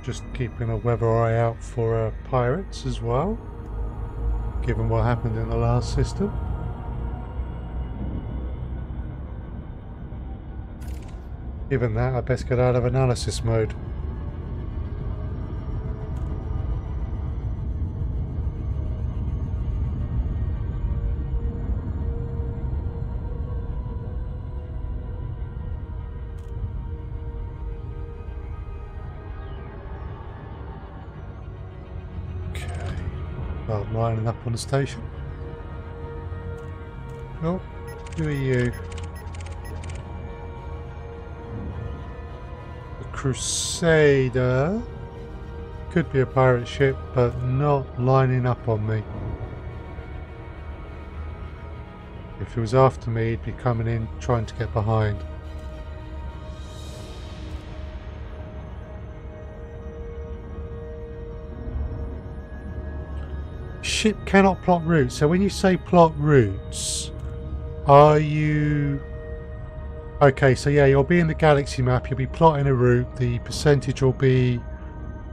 Just keeping a weather eye out for pirates as well, given what happened in the last system. Given that, I best get out of analysis mode. Okay, start lining up on the station. Oh, who are you? Crusader. Could be a pirate ship, but not lining up on me. If it was after me, he'd be coming in trying to get behind. Ship cannot plot routes. So when you say plot routes, are you... Okay, so yeah, you'll be in the galaxy map, you'll be plotting a route, the percentage will be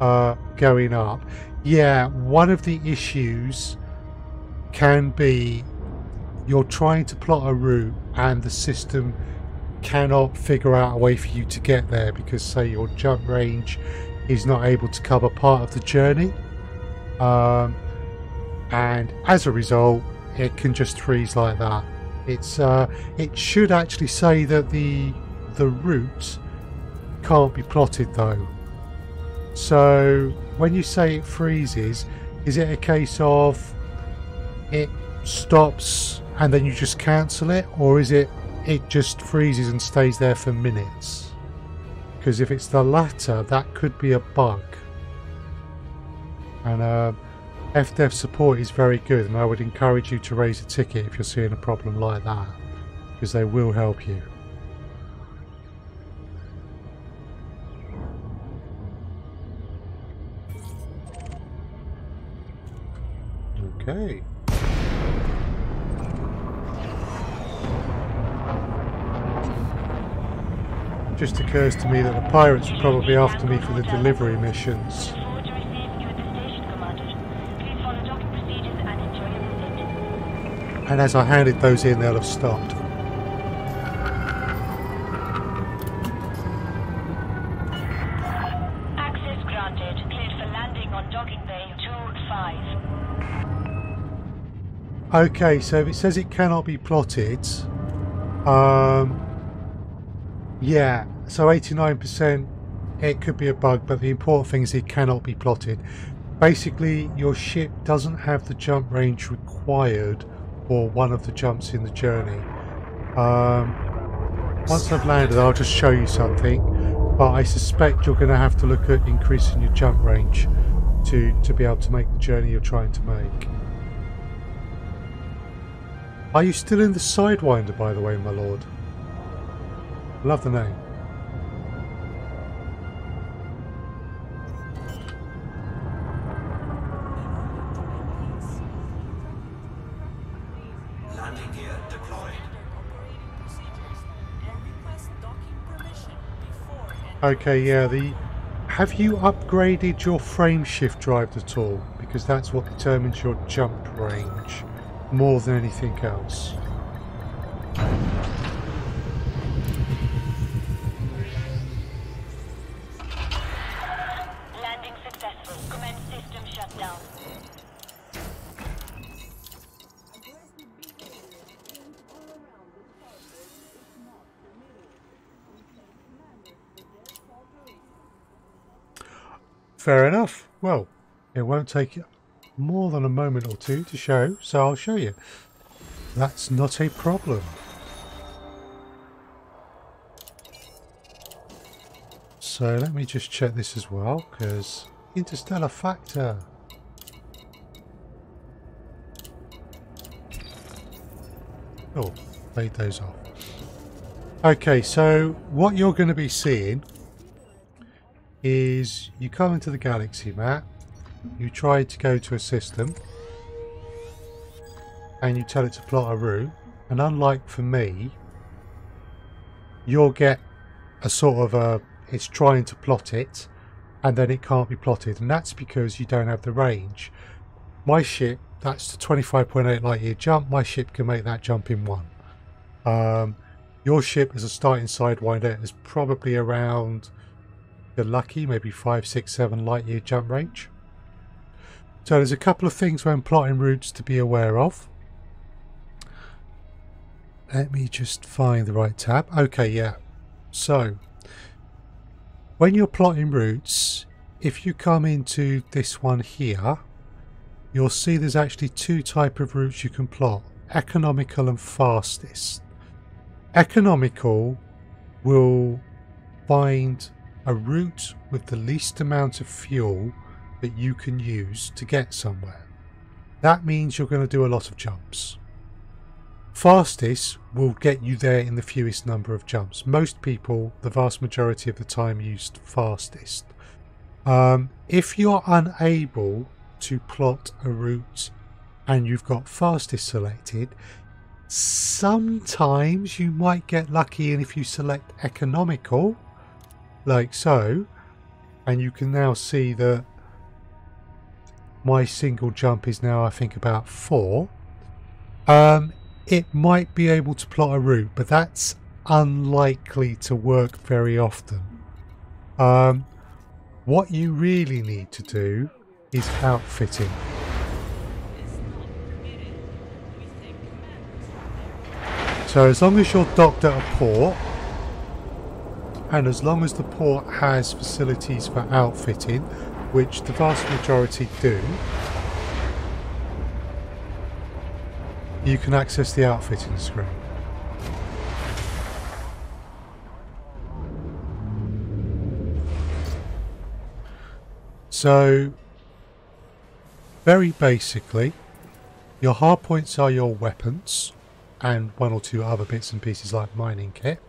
going up. Yeah, one of the issues can be you're trying to plot a route and the system cannot figure out a way for you to get there because, say, your jump range is not able to cover part of the journey. And as a result, it can just freeze like that. It's it should actually say that the route can't be plotted though. So when you say it freezes, is it a case of it stops and then you just cancel it, or is it just freezes and stays there for minutes? Because if it's the latter, that could be a bug. And FDev support is very good, and I would encourage you to raise a ticket if you're seeing a problem like that, because they will help you. Okay. It just occurs to me that the pirates are probably after me for the delivery missions. And as I handed those in, they'll have stopped. Access granted. Cleared for landing on docking bay 2-5. Okay, so if it says it cannot be plotted, yeah, so 89%, it could be a bug, but the important thing is it cannot be plotted. Basically, your ship doesn't have the jump range required for one of the jumps in the journey. Once I've landed, I'll just show you something, but I suspect you're going to have to look at increasing your jump range to be able to make the journey you're trying to make. Are you still in the Sidewinder, by the way, my lord? Love the name. Landing gear deployed. Okay, yeah, have you upgraded your frame shift drive at all? Because that's what determines your jump range more than anything else. Landing successful. Commence system shutdown. Fair enough. Well, it won't take more than a moment or two to show, so I'll show you. That's not a problem. So let me just check this as well, because interstellar factor. Oh, fade those off. Okay, so what you're going to be seeing is you come into the galaxy map, you try to go to a system, and you tell it to plot a route, and unlike for me, you'll get a sort of a, it's trying to plot it, and then it can't be plotted, and that's because you don't have the range. My ship, that's the 25.8 light year jump, my ship can make that jump in one. Your ship as a starting Sidewinder is probably around, you're lucky, maybe 5, 6, 7 light year jump range. So there's a couple of things when plotting routes to be aware of. Let me just find the right tab. Okay, yeah. So when you're plotting routes, if you come into this one here, you'll see there's actually two types of routes you can plot: economical and fastest. Economical will find a route with the least amount of fuel that you can use to get somewhere. That means you're going to do a lot of jumps. Fastest will get you there in the fewest number of jumps. Most people, the vast majority of the time, used fastest. If you're unable to plot a route and you've got fastest selected, sometimes you might get lucky, and if you select economical, like so, and you can now see that my single jump is now, I think, about 4. It might be able to plot a route, but that's unlikely to work very often. What you really need to do is outfitting. So as long as you're docked at a port and as long as the port has facilities for outfitting, which the vast majority do, you can access the outfitting screen. So, very basically, your hardpoints are your weapons and one or two other bits and pieces like mining kit.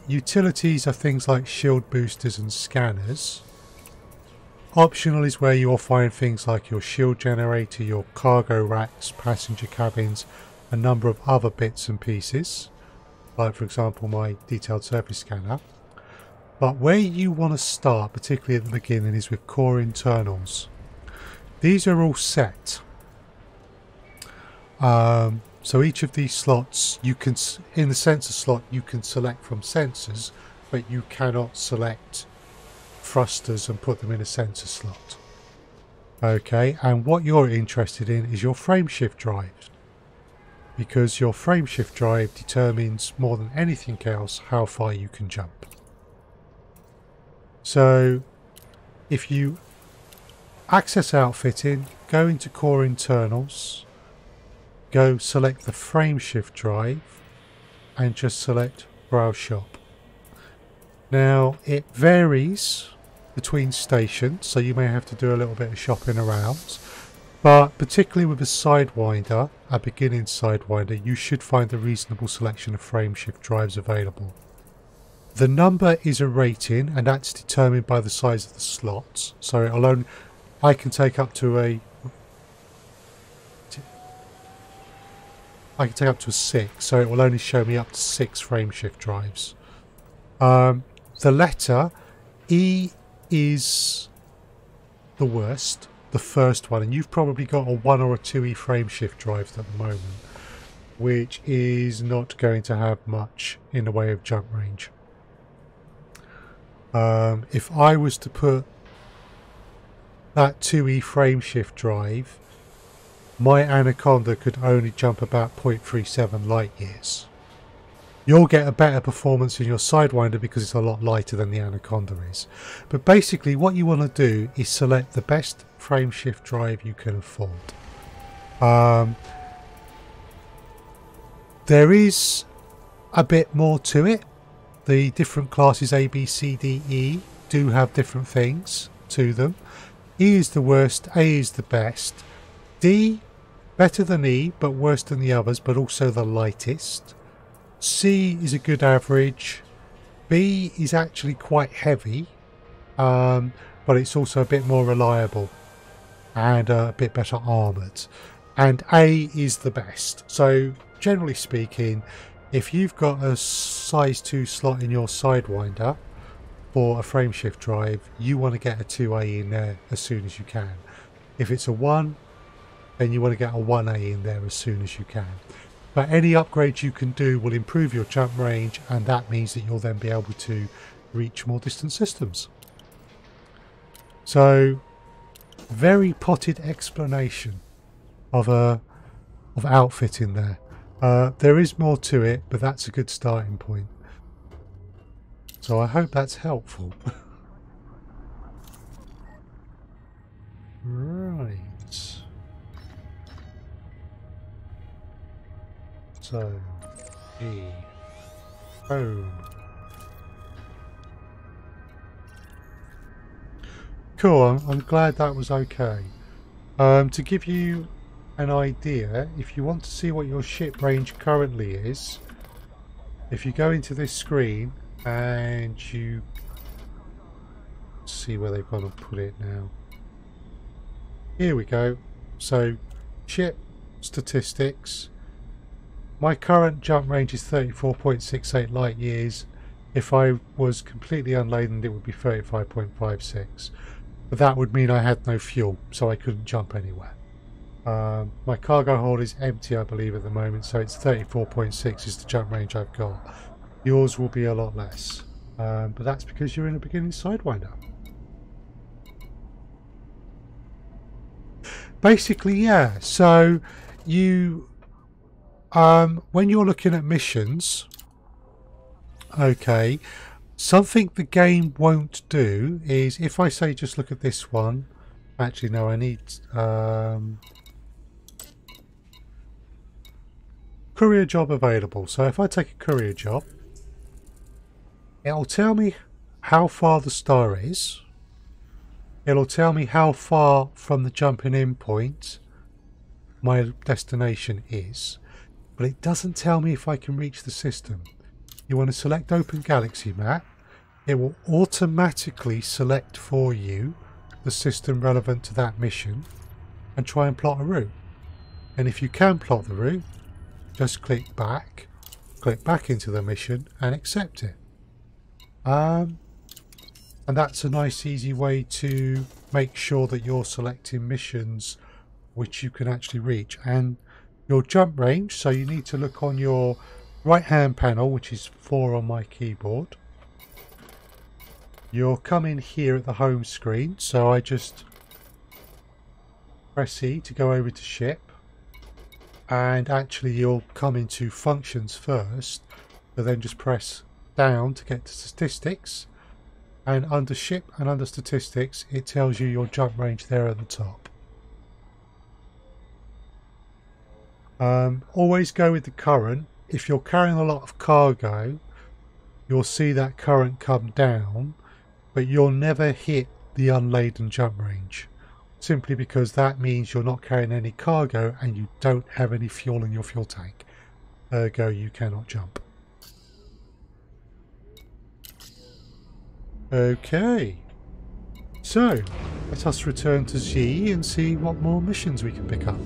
Utilities are things like shield boosters and scanners. Optional is where you'll find things like your shield generator, your cargo racks, passenger cabins, a number of other bits and pieces, like for example my detailed surface scanner. But where you want to start, particularly at the beginning, is with core internals. These are all set. So each of these slots, you can, in the sensor slot, you can select from sensors, but you cannot select thrusters and put them in a sensor slot. Okay, and what you're interested in is your frameshift drive, because your frameshift drive determines more than anything else how far you can jump. So if you access outfitting, go into core internals, go select the frameshift drive and just select browse shop. Now it varies between stations, so you may have to do a little bit of shopping around, but particularly with a Sidewinder, a beginning Sidewinder, you should find a reasonable selection of frameshift drives available. The number is a rating, and that's determined by the size of the slots. So it'll only, I can take up to a 6, so it will only show me up to 6 frameshift drives. The letter E is the worst, the first one, and you've probably got a 1 or a 2E frameshift drive at the moment, which is not going to have much in the way of jump range. If I was to put that 2E frameshift drive, my Anaconda could only jump about 0.37 light years. You'll get a better performance in your Sidewinder because it's a lot lighter than the Anaconda is. But basically what you want to do is select the best frameshift drive you can afford. There is a bit more to it. The different classes A, B, C, D, E do have different things to them. E is the worst, A is the best. D, better than E, but worse than the others, but also the lightest. C is a good average. B is actually quite heavy, but it's also a bit more reliable and a bit better armoured. And A is the best. So generally speaking, if you've got a size 2 slot in your Sidewinder for a frameshift drive, you want to get a 2A in there as soon as you can. If it's a 1, then you want to get a 1A in there as soon as you can. But any upgrades you can do will improve your jump range, and that means that you'll then be able to reach more distant systems. So, very potted explanation of outfitting there. There is more to it, but that's a good starting point. So I hope that's helpful. Right. So, E, home. Cool, I'm glad that was okay. To give you an idea, if you want to see what your ship range currently is, if you go into this screen and you see where they've got to put it now. Here we go. So, ship statistics. My current jump range is 34.68 light years. If I was completely unladen, it would be 35.56. But that would mean I had no fuel, so I couldn't jump anywhere. My cargo hold is empty, I believe, at the moment, so it's 34.6 is the jump range I've got. Yours will be a lot less, but that's because you're in a beginning Sidewinder. Basically, yeah, so you when you're looking at missions, Okay. Something the game won't do is if I say just look at this one. Actually, no, I need courier job available. So if I take a courier job, it'll tell me how far the star is. It'll tell me how far from the jumping in point my destination is. But it doesn't tell me if I can reach the system. You want to select Open Galaxy Map. It will automatically select for you the system relevant to that mission and try and plot a route. And if you can plot the route, just click back into the mission and accept it. And that's a nice easy way to make sure that you're selecting missions which you can actually reach. And your jump range, so you need to look on your right hand panel, which is 4 on my keyboard. You'll come in here at the home screen, so I just press E to go over to ship, and actually you'll come into functions first, but then just press down to get to statistics, and under ship and under statistics it tells you your jump range there at the top. Always go with the current. If you're carrying a lot of cargo, you'll see that current come down, but you'll never hit the unladen jump range, simply because that means you're not carrying any cargo and you don't have any fuel in your fuel tank. Ergo, you cannot jump. Okay, so let us return to Z and see what more missions we can pick up.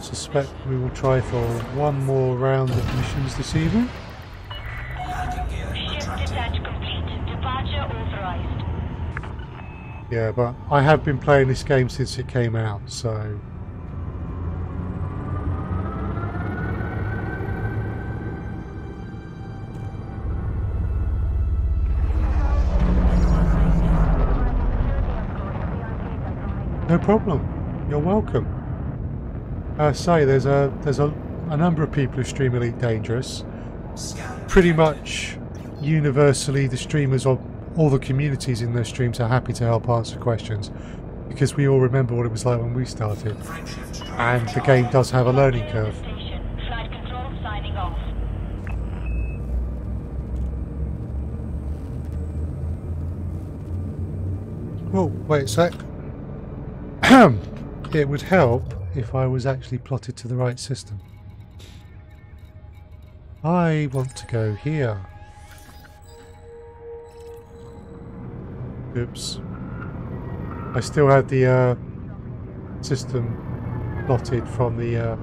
Suspect we will try for one more round of missions this evening. Ship dispatch complete. Departure authorized. Yeah, but I have been playing this game since it came out, so... No problem. You're welcome. There's a number of people who stream Elite Dangerous. Pretty much universally, the streamers or all the communities in their streams are happy to help answer questions, because we all remember what it was like when we started, and the game does have a learning curve. Flight control signing off. Oh, wait a sec. It would help if I was actually plotted to the right system. I want to go here. Oops. I still had the system plotted from the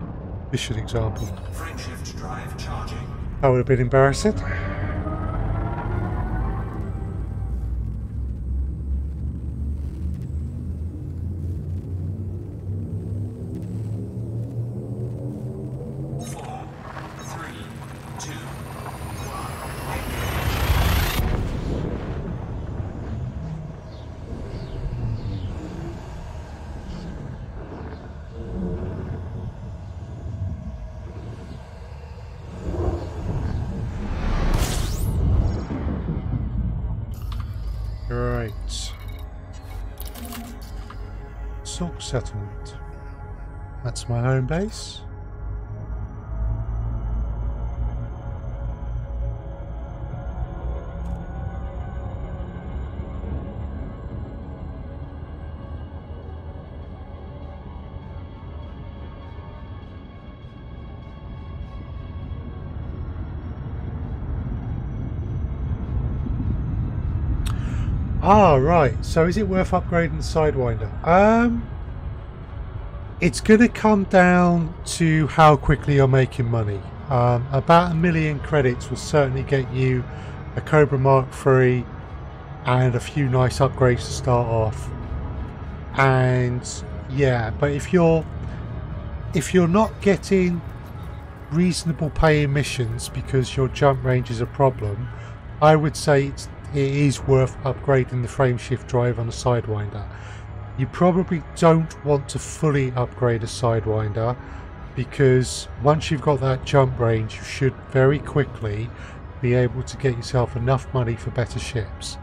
mission example. Frameshift drive charging. That would have been embarrassing. Settlement. That's my home base. Ah, right. So is it worth upgrading the Sidewinder? It's going to come down to how quickly you're making money. About 1 million credits will certainly get you a Cobra Mark III and a few nice upgrades to start off. And yeah, but if you're not getting reasonable paying missions because your jump range is a problem, I would say it's it is worth upgrading the frameshift drive on a Sidewinder. You probably don't want to fully upgrade a Sidewinder, because once you've got that jump range, you should very quickly be able to get yourself enough money for better ships.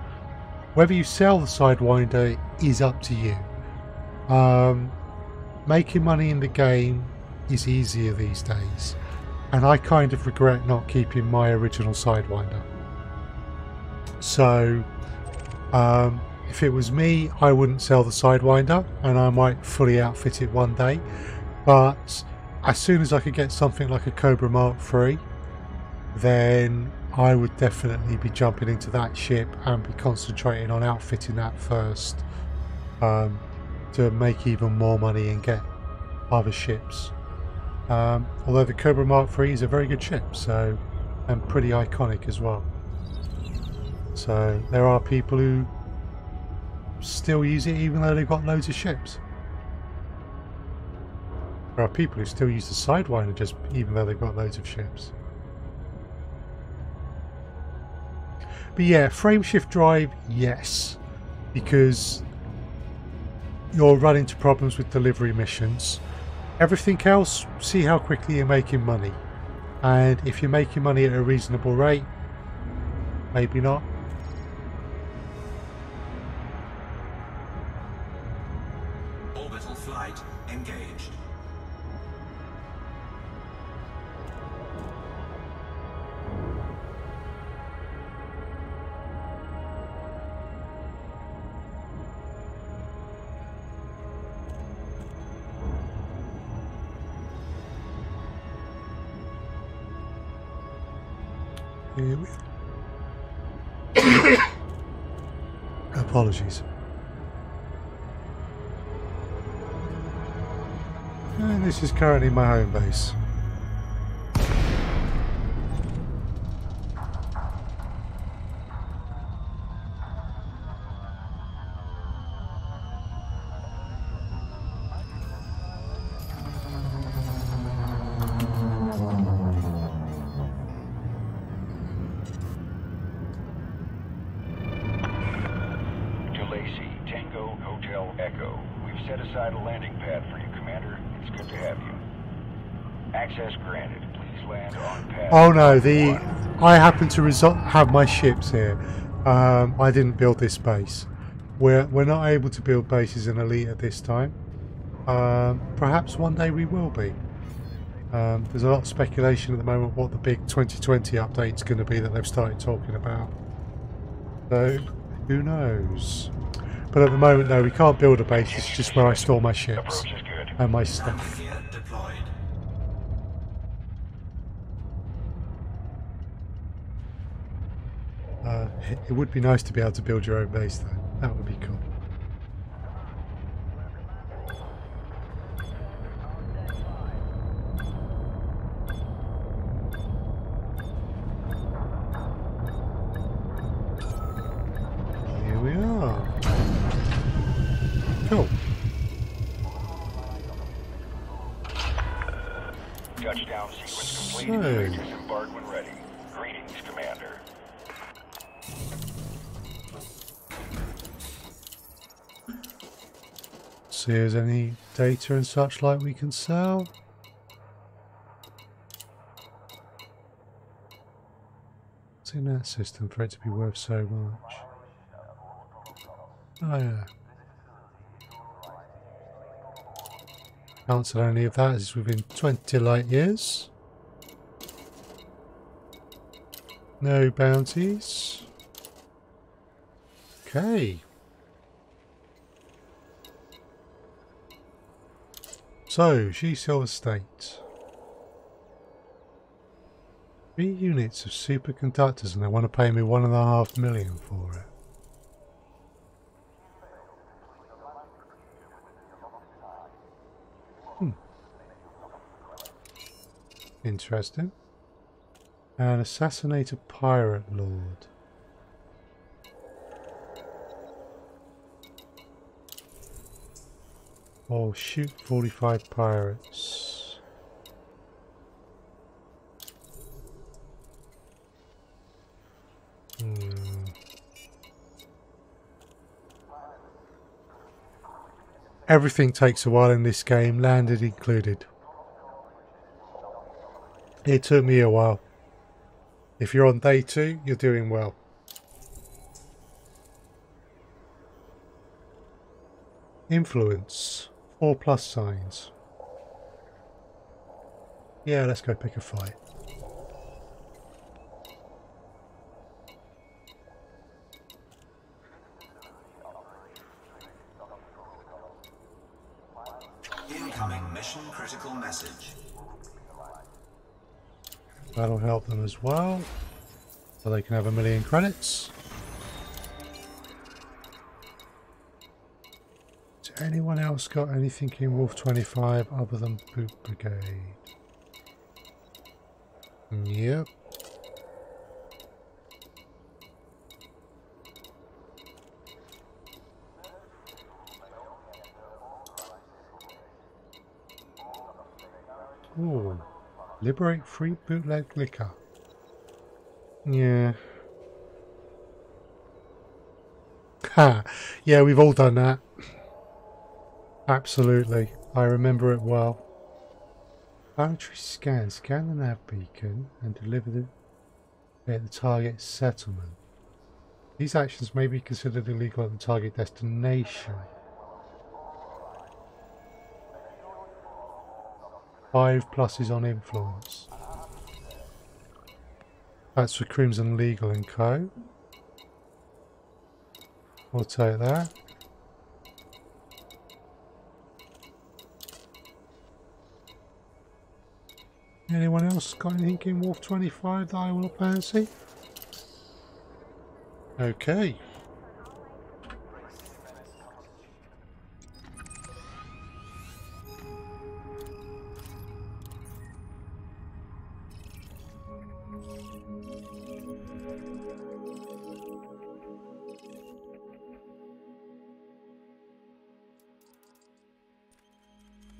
Whether you sell the Sidewinder is up to you. Making money in the game is easier these days, and I kind of regret not keeping my original Sidewinder. So if it was me, I wouldn't sell the Sidewinder, and I might fully outfit it one day, but as soon as I could get something like a Cobra Mark III, then I would definitely be jumping into that ship and be concentrating on outfitting that first, to make even more money and get other ships. Although the Cobra Mark III is a very good ship, so, and pretty iconic as well. So there are people who still use it even though they've got loads of ships. There are people who still use the Sidewinder just even though they've got loads of ships. But yeah, frameshift drive, yes, because you'll run into problems with delivery missions. Everything else, see how quickly you're making money, and if you're making money at a reasonable rate, maybe not. Orbital flight engaged. Here we Apologies. And this is currently my home base. Aside a landing pad for you, Commander. It's good to have you. Access granted. Please land on pad. Oh no, I happen to have my ships here. I didn't build this base. We're not able to build bases in Elite at this time. Perhaps one day we will be. There's a lot of speculation at the moment what the big 2020 update's going to be that they've started talking about. So who knows? But at the moment, no, we can't build a base. It's just where I store my ships and my stuff. Deployed. It would be nice to be able to build your own base, though. That would be cool. Here we are. Cool. Touchdown sequence complete. Disembark when ready. Greetings, Commander. See if there's any data and such like we can sell. What's in that system for it to be worth so much? Oh yeah. Can't sell any of that, it's within 20 light years. No bounties. Okay. So, She-Silver State. 3 units of superconductors and they want to pay me $1.5 million for it. Interesting. And assassinate a pirate lord. Or shoot 45 pirates. Everything takes a while in this game, landed included. It took me a while. If you're on day 2, you're doing well. Influence. 4 plus signs. Yeah, let's go pick a fight. Incoming mission critical message. That'll help them as well, so they can have 1,000,000 credits. Has anyone else got anything in Wolf 25 other than Boot Brigade? Yep. Ooh. Liberate free bootleg liquor. Yeah. Ha! Yeah, we've all done that. Absolutely. I remember it well. Planetary scan. Scan the nav beacon and deliver the at the target settlement. These actions may be considered illegal at the target destination. 5 pluses on influence. That's for Crimson Legal and Co. We'll take that. Anyone else got anything in Wolf 25 that I will fancy? Okay.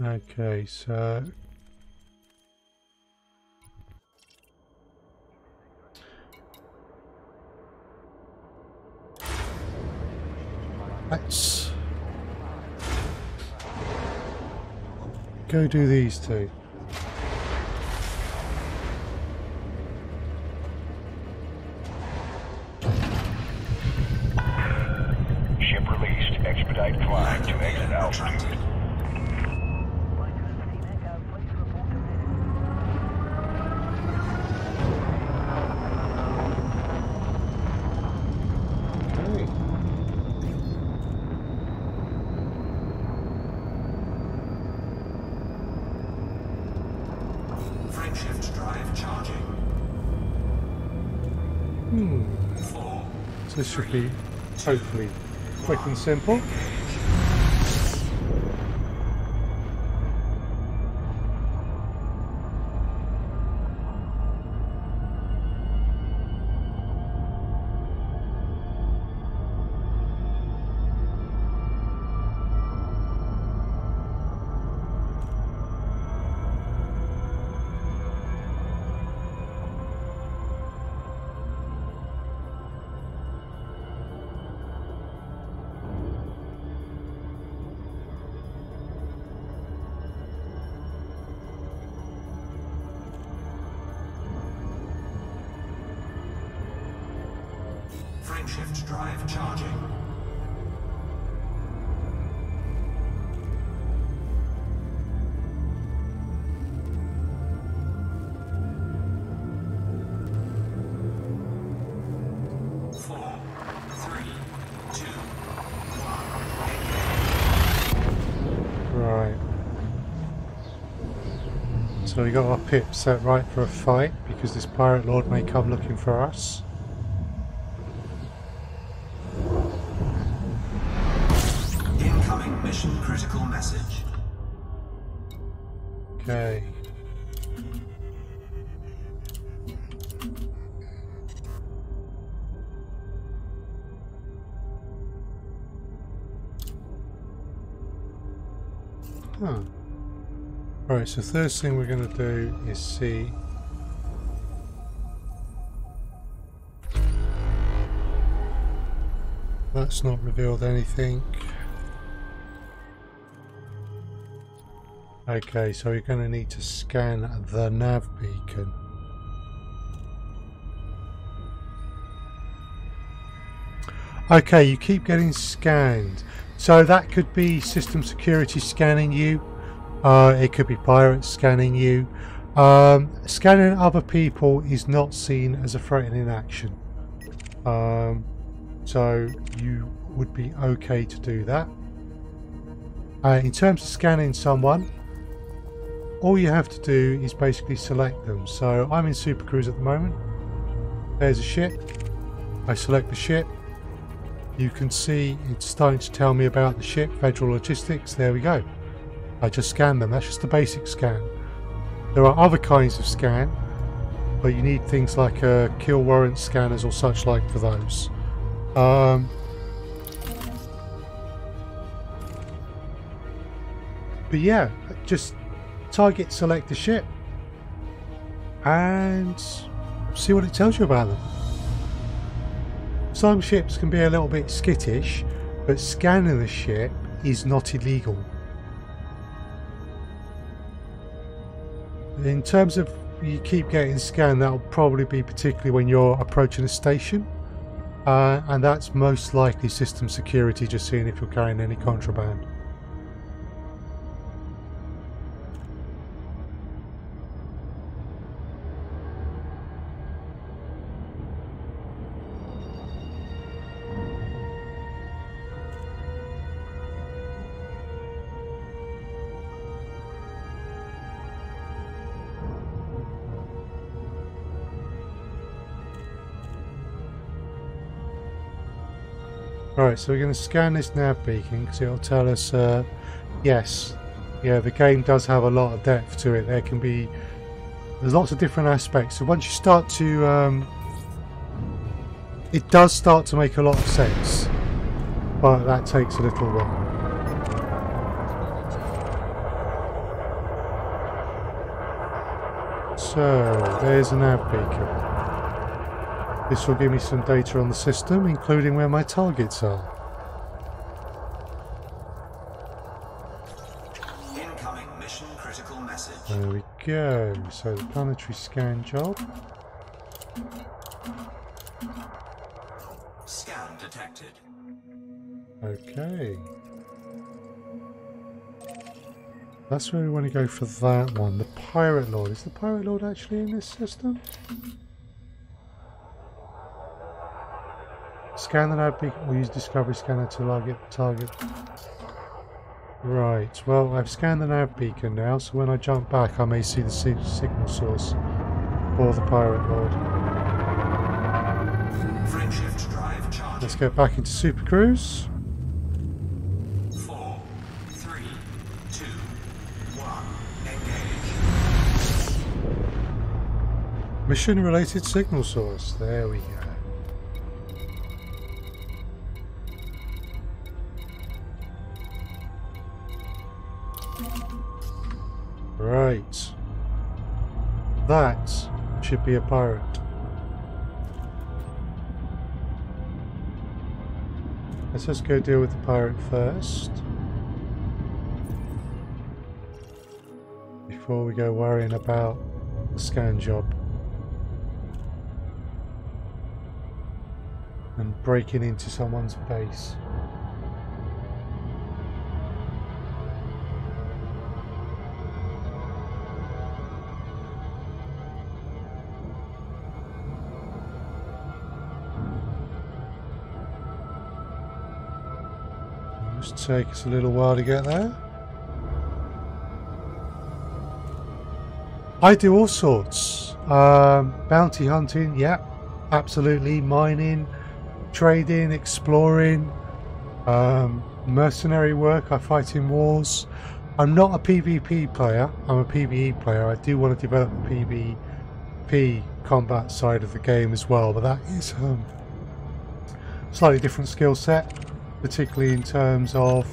Okay, so let's go do these two. Ship released. Expedite climb to exit altitude. Frameshift drive charging. So this should be hopefully quick and simple. Frameshift drive charging. Four, three, two, one. Right. So we got our pip set right for a fight because this pirate lord may come looking for us. Incoming mission critical message. Okay. Huh. Right, so first thing we're going to do is see that's not revealed anything. Okay, so you're going to need to scan the nav beacon. Okay, you keep getting scanned. So that could be system security scanning you. It could be pirates scanning you. Scanning other people is not seen as a threatening action. So you would be okay to do that. In terms of scanning someone, all you have to do is basically select them. So I'm in Super Cruise at the moment. There's a ship. I select the ship. You can see it's starting to tell me about the ship, Federal Logistics. There we go. I just scanned them. That's just a basic scan. There are other kinds of scan, but you need things like kill warrant scanners or such like for those. But yeah, just target select the ship and see what it tells you about them. Some ships can be a little bit skittish, but scanning the ship is not illegal. In terms of you keep getting scanned, that will probably be particularly when you're approaching a station, and that's most likely system security, just seeing if you're carrying any contraband. Right, so we're going to scan this nav beacon because it'll tell us, yes, yeah, the game does have a lot of depth to it. There's lots of different aspects. So once you start to, it does start to make a lot of sense, but that takes a little while. So there's a nav beacon. This will give me some data on the system, including where my targets are. Incoming mission critical message. There we go. So the planetary scan job. Scan detected. Okay. That's where we want to go for that one. The Pirate Lord. Is the Pirate Lord actually in this system? Scan the nav beacon or use Discovery Scanner to target the target. Right, well I've scanned the nav beacon now, so when I jump back I may see the signal source for the Pirate Lord. Frameshift drive charging. Let's get back into Super Cruise. 4, 3, 2, 1. Engage. Mission related signal source. There we go. Right. That should be a pirate. Let's just go deal with the pirate first, before we go worrying about the scan job and breaking into someone's base. Take us a little while to get there. I do all sorts. Bounty hunting, yeah, absolutely. Mining, trading, exploring, mercenary work. I fight in wars. I'm not a PvP player, I'm a PvE player. I do want to develop the PvP combat side of the game as well, but that is a slightly different skill set, particularly in terms of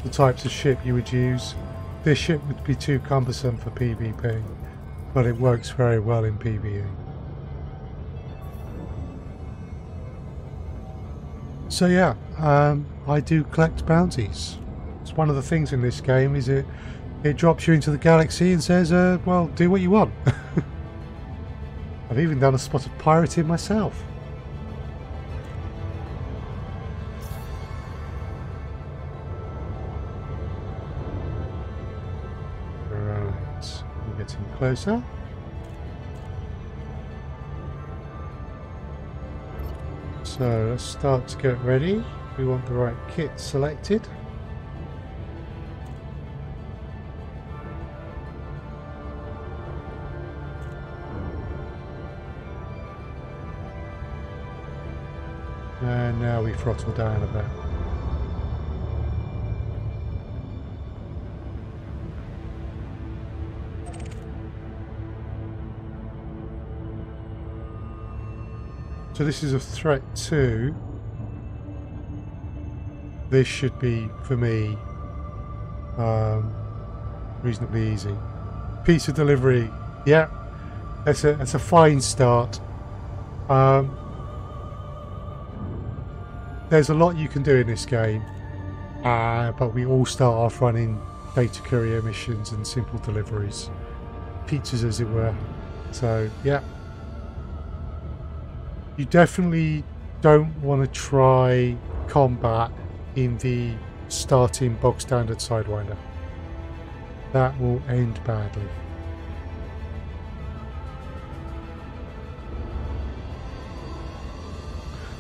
the types of ship you would use. This ship would be too cumbersome for PvP, but it works very well in PvE. So yeah, I do collect bounties. It's one of the things in this game, is it it drops you into the galaxy and says, well, do what you want. I've even done a spot of pirating myself. Right, we're getting closer. So let's start to get ready. We want the right kit selected. And now we throttle down a bit. So this is a threat 2. This should be, for me, reasonably easy. Pizza delivery, yeah, that's a fine start. There's a lot you can do in this game, but we all start off running data courier missions and simple deliveries, pizzas as it were. So yeah, you definitely don't want to try combat in the starting bog standard Sidewinder. That will end badly.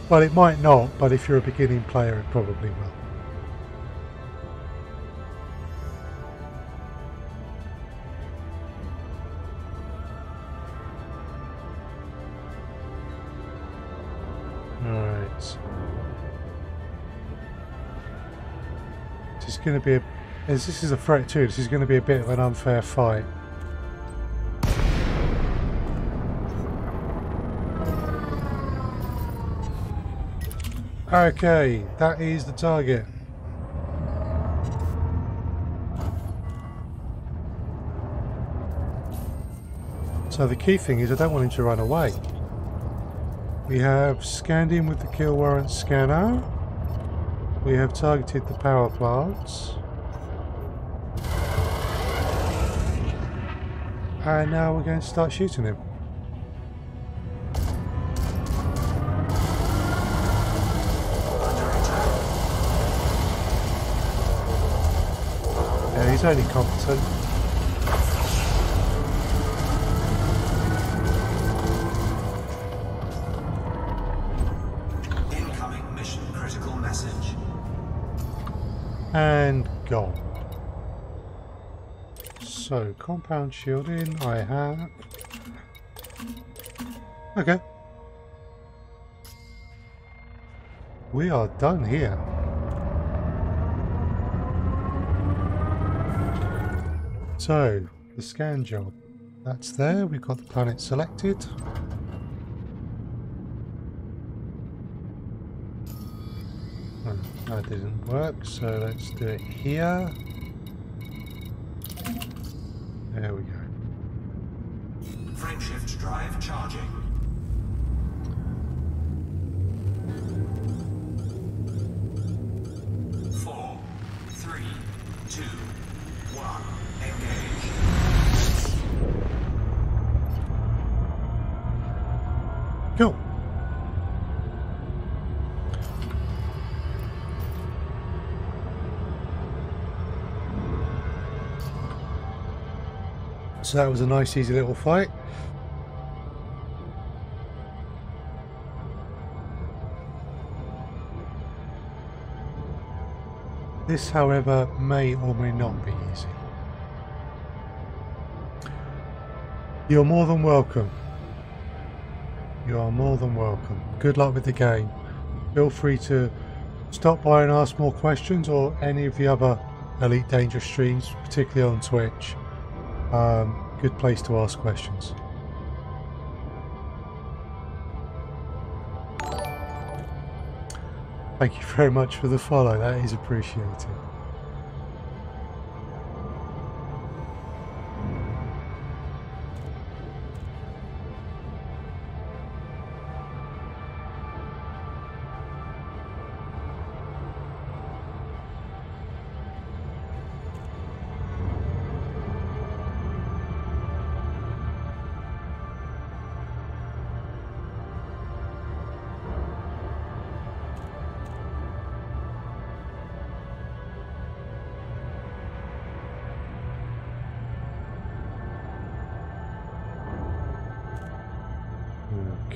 Well, it might not, but if you're a beginning player, it probably will. Alright. This is going to be as this is a threat too, this is going to be a bit of an unfair fight. Okay, that is the target. So the key thing is I don't want him to run away. We have scanned him with the kill warrant scanner. We have targeted the power plants. And now we're going to start shooting him. Yeah, he's only competent. Incoming mission critical message. And gone. So, compound shielding, I have. Okay. We are done here. So, the scan job. That's there, we've got the planet selected. That didn't work, so let's do it here. There we go. Frameshift drive charging. Four, three, two, one. Engage. Cool. So that was a nice easy little fight. This, however, may or may not be easy. You're more than welcome. You are more than welcome. Good luck with the game. Feel free to stop by and ask more questions, or any of the other Elite Dangerous streams, particularly on Twitch. Good place to ask questions. Thank you very much for the follow, that is appreciated.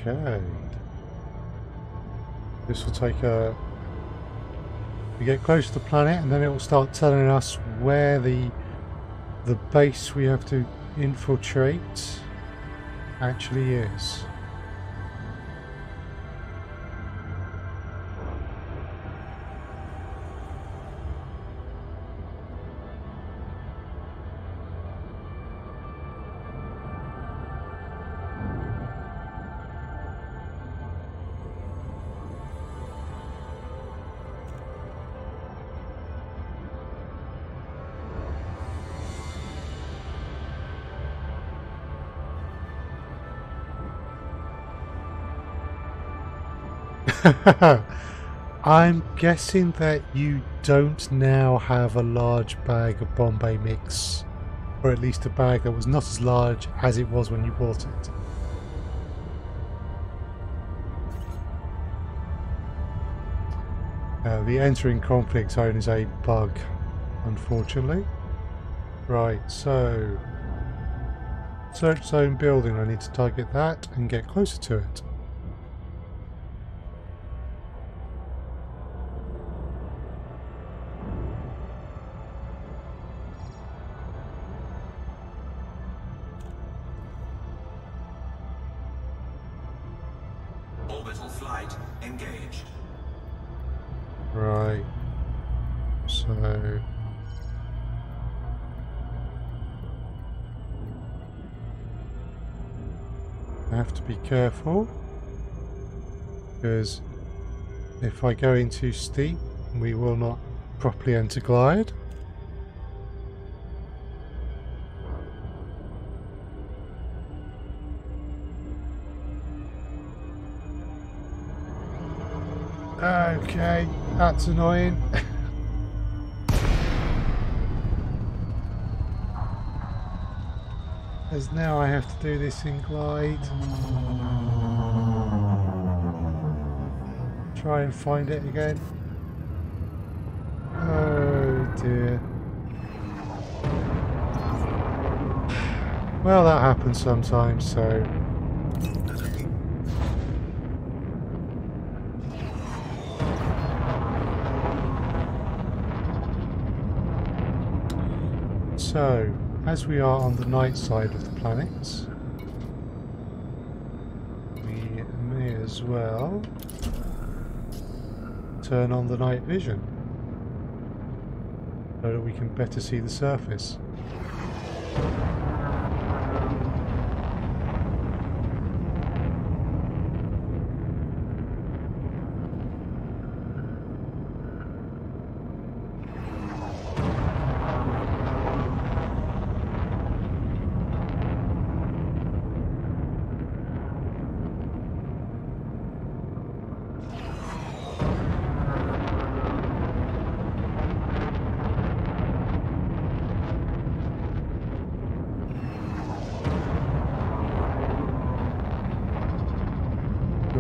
Okay. This will take a... We get close to the planet and then it will start telling us where the base we have to infiltrate actually is. I'm guessing that you don't now have a large bag of Bombay mix, or at least a bag that was not as large as it was when you bought it. The entering conflict zone is a bug, unfortunately. Right, so search zone building, I need to target that and get closer to it. Orbital flight engaged. Right, so I have to be careful, because if I go in too steep we will not properly enter glide. Okay, that's annoying. As now I have to do this in glide. Try and find it again. Oh dear. Well, that happens sometimes, so... So, as we are on the night side of the planet, we may as well turn on the night vision so that we can better see the surface.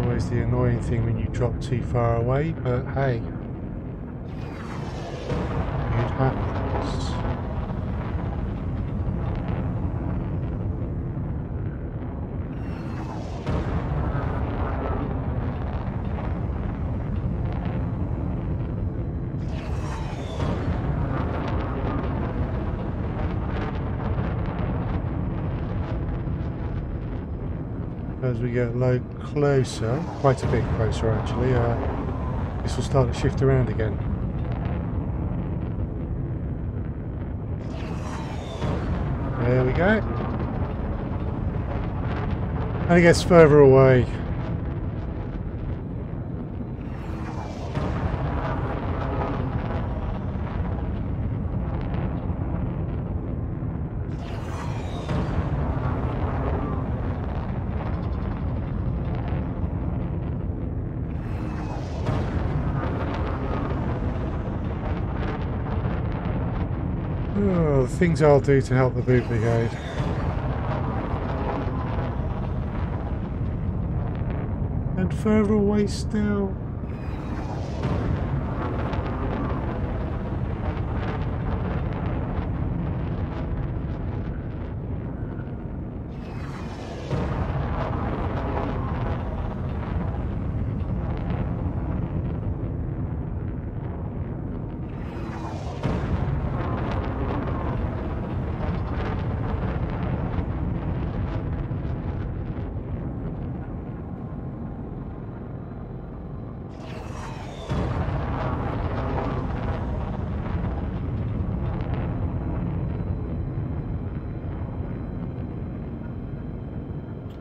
Always the annoying thing when you drop too far away, but hey, it happens. As we get closer, quite a bit closer actually, this will start to shift around again. There we go. And it gets further away. Oh, the things I'll do to help the boot brigade. And further away still.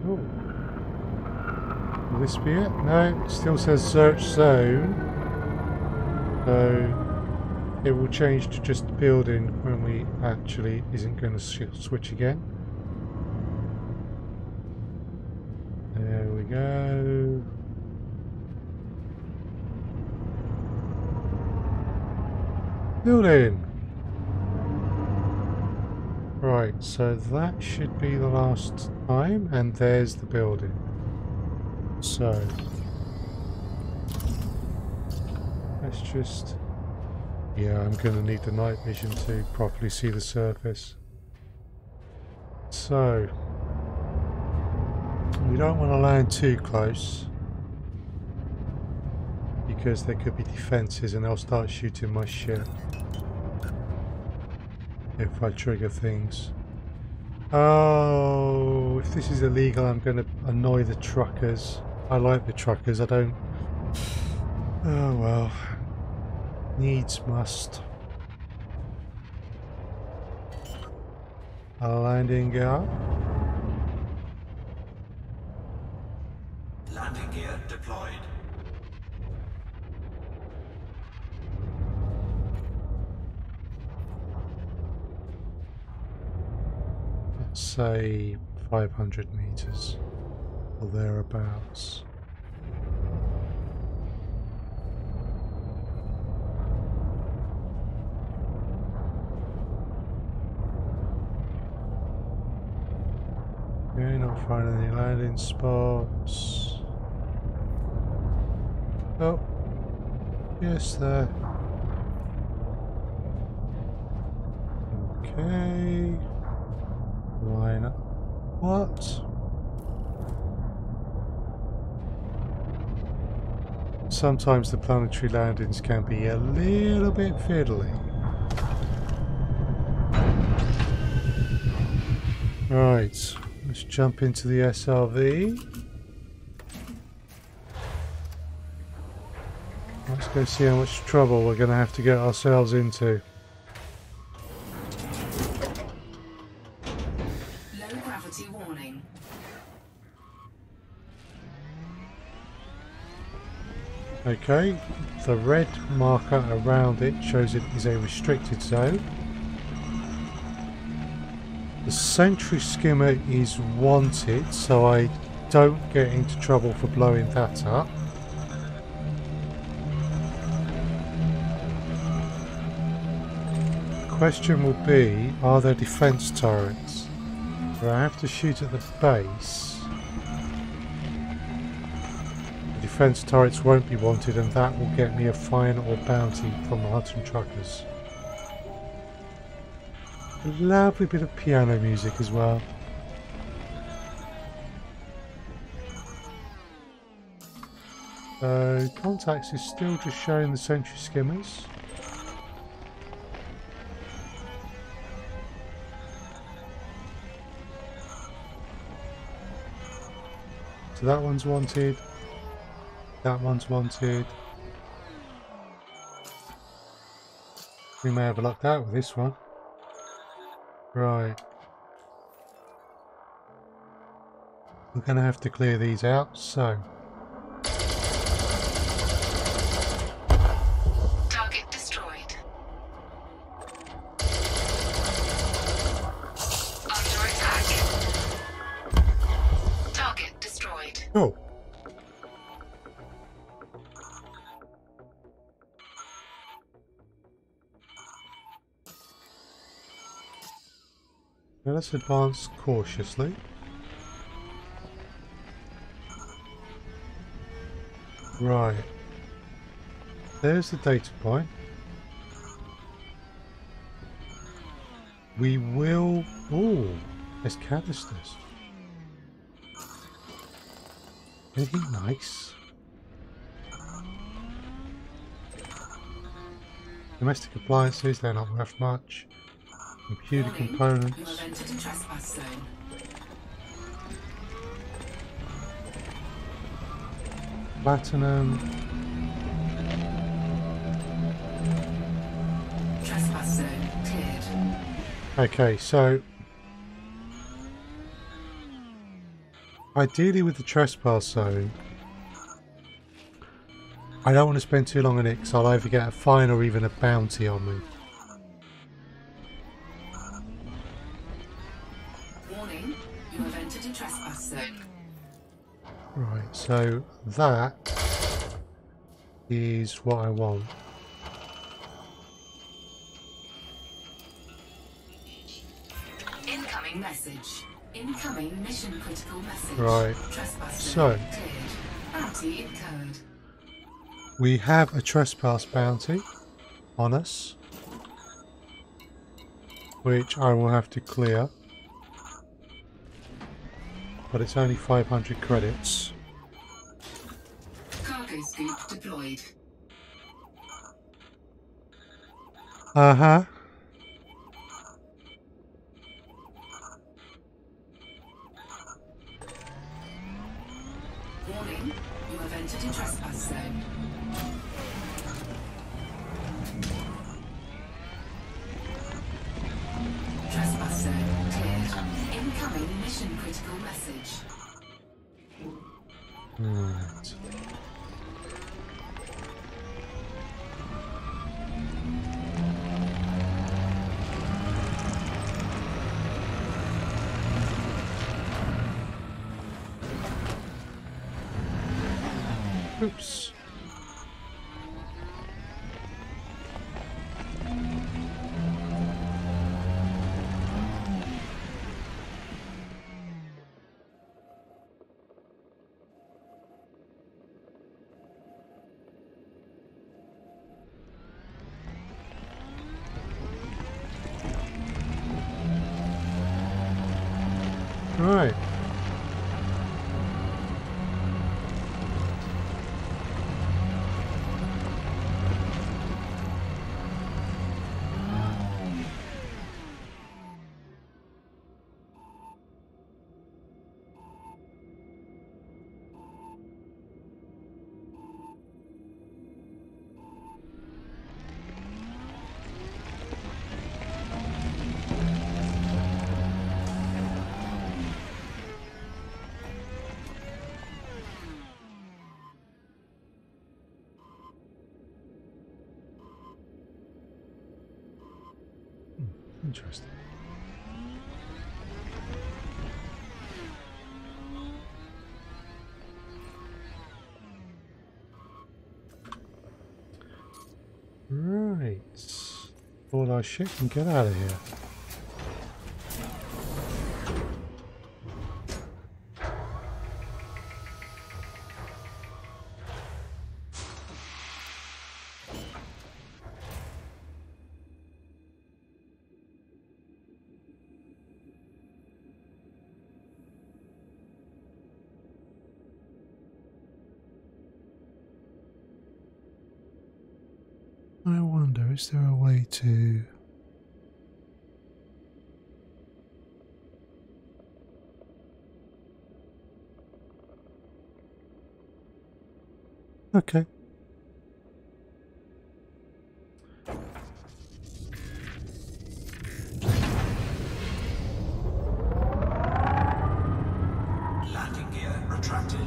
Oh. Will this be it? No, it still says search zone. So it will change to just building when we actually isn't going to switch again. There we go. Building. Right, so that should be the last time, and there's the building. So let's just... yeah, I'm going to need the night vision to properly see the surface. So we don't want to land too close because there could be defences and they'll start shooting my ship if I trigger things. Oh, if this is illegal, I'm going to annoy the truckers. I like the truckers, I don't... oh well. Needs must. Landing gear. Landing gear deployed. Let's say 500 meters or thereabouts. Okay, not finding any landing spots. Oh, yes, there. Okay. Line up. What? Sometimes the planetary landings can be a little bit fiddly. Right, let's jump into the SRV. Let's go see how much trouble we're going to have to get ourselves into. Low gravity warning. Okay, the red marker around it shows it is a restricted zone. The sentry skimmer is wanted, so I don't get into trouble for blowing that up. The question will be, are there defense turrets? Where I have to shoot at the base. The defense turrets won't be wanted, and that will get me a fine or bounty from the Hudson truckers. A lovely bit of piano music as well. So contacts is still just showing the sentry skimmers. So that one's wanted. That one's wanted. We may have lucked out with this one. Right. We're going to have to clear these out, so... Target destroyed. Under attack. Target destroyed. Oh. Now let's advance cautiously. Right. There's the data point. We will... ooh, there's canisters. Anything nice? Domestic appliances, they're not worth much. Computer Warning, components. you have entered a trespass zone. Platinum. Trespass zone cleared. Okay, so Ideally with the trespass zone, I don't want to spend too long on it because I'll either get a fine or even a bounty on me. Warning, you have entered a trespass zone. Right, so that is what I want. Incoming message. Incoming mission critical message. Right, Trespass so zone cleared. Bounty incurred. we have a trespass bounty on us, which I will have to clear, but it's only 500 credits. Cargo scoop deployed. Uh-huh. Warning, you have entered a trespass zone. Trespass zone cleared. Incoming mission critical message. Right. Oops. Right. Interesting. Right. All our shit and get out of here. I wonder, is there a way to... Okay. Landing gear retracted.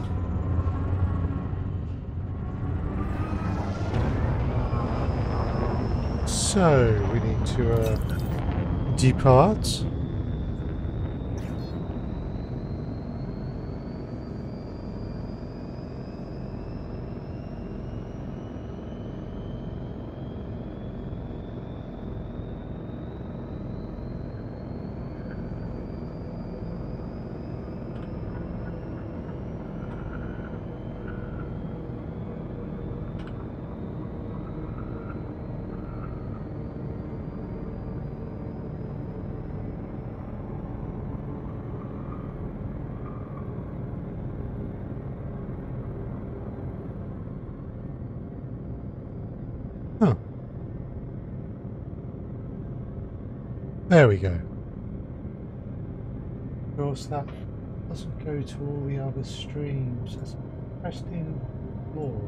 So, we need to depart. Huh. There we go. Of course, that doesn't go to all the other streams. That's interesting law.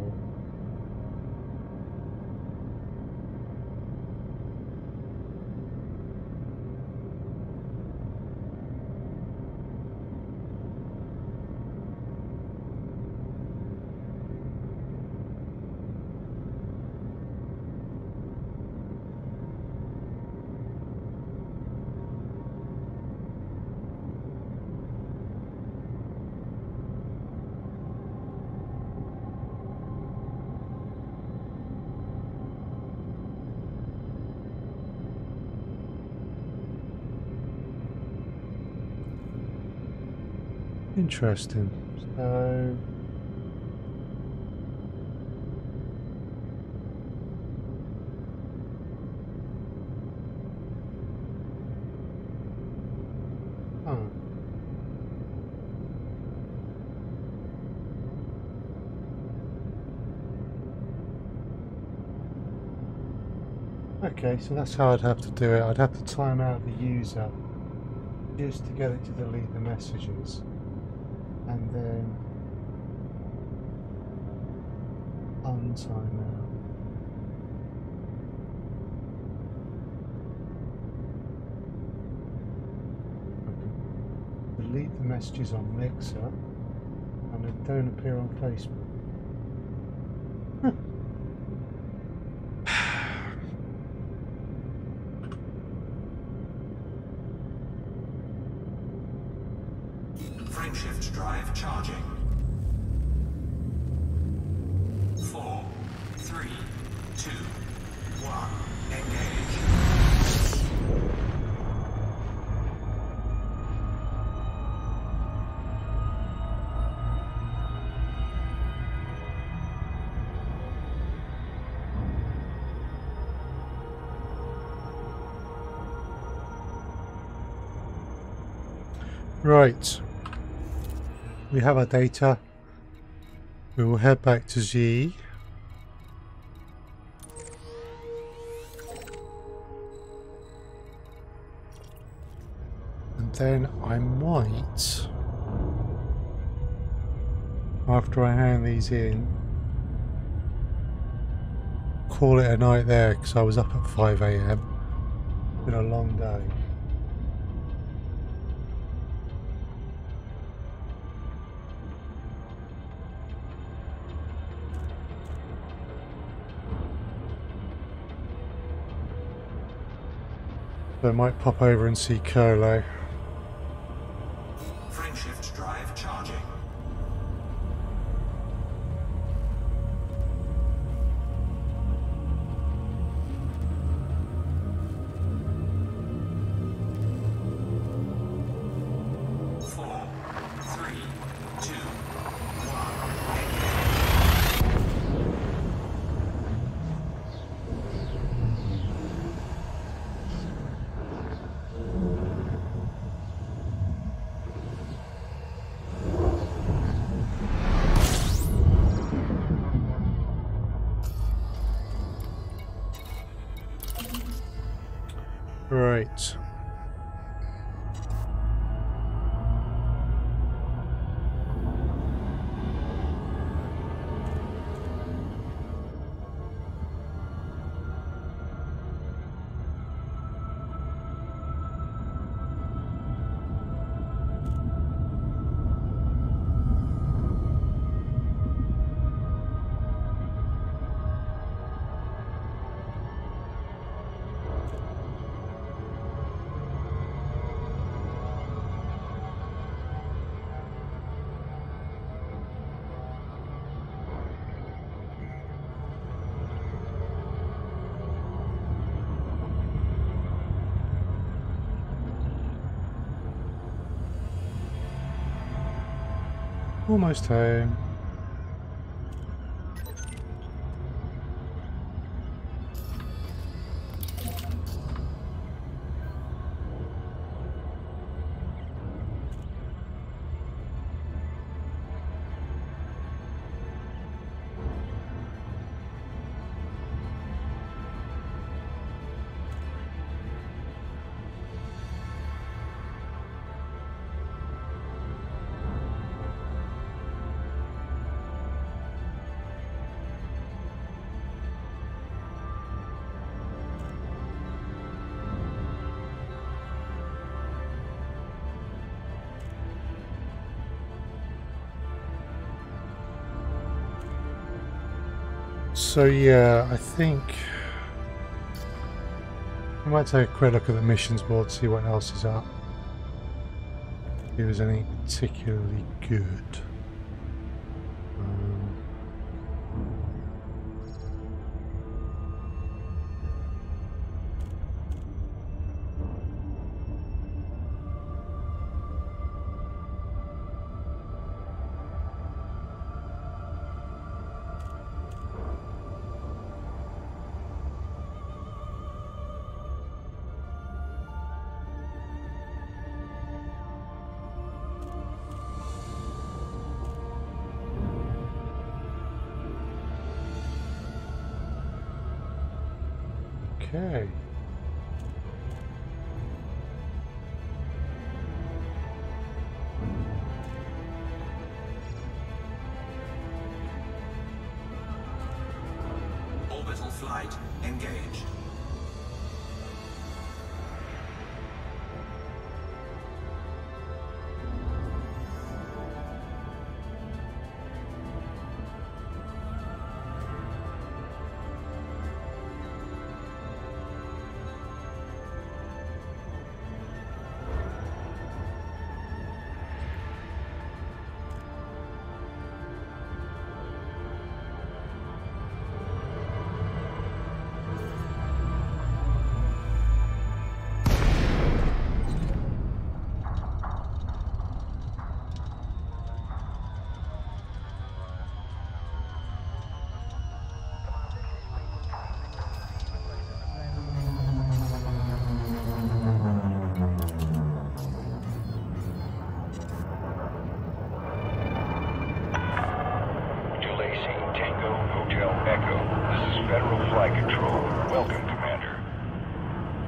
Interesting. So oh. Okay, so that's how I'd have to do it. I'd have to time out the user just to get it to delete the messages, and then untime out. I can delete the messages on Mixer, and they don't appear on Facebook. Frameshift drive charging. 4, 3, 2, 1, engage. Right. We have our data. We will head back to Z. And then I might, after I hand these in, call it a night there because I was up at 5 AM. Been a long day. So I might pop over and see Curlo. Frameshift drive charging. Right. Almost home. So yeah, I think I might take a quick look at the missions board, see what else is up. If there's anything particularly good. Okay. Orbital flight engaged.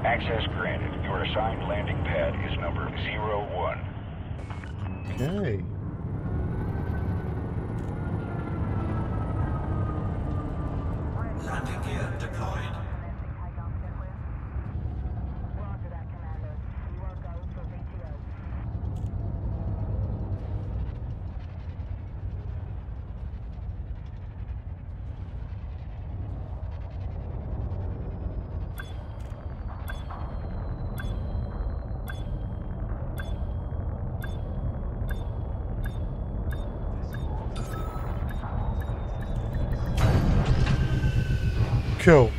Access granted. Your assigned landing pad is number 01. Okay. Landing gear deployed. Cool.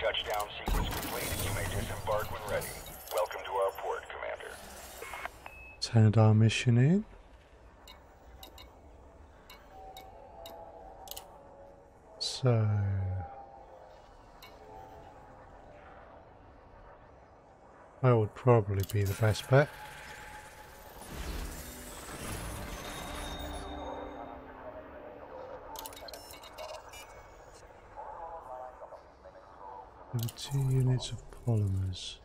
Touchdown sequence complete. You may disembark when ready. Welcome to our port, Commander. Let's hand our mission in. So... that would probably be the best bet. There are 2 units of polymers.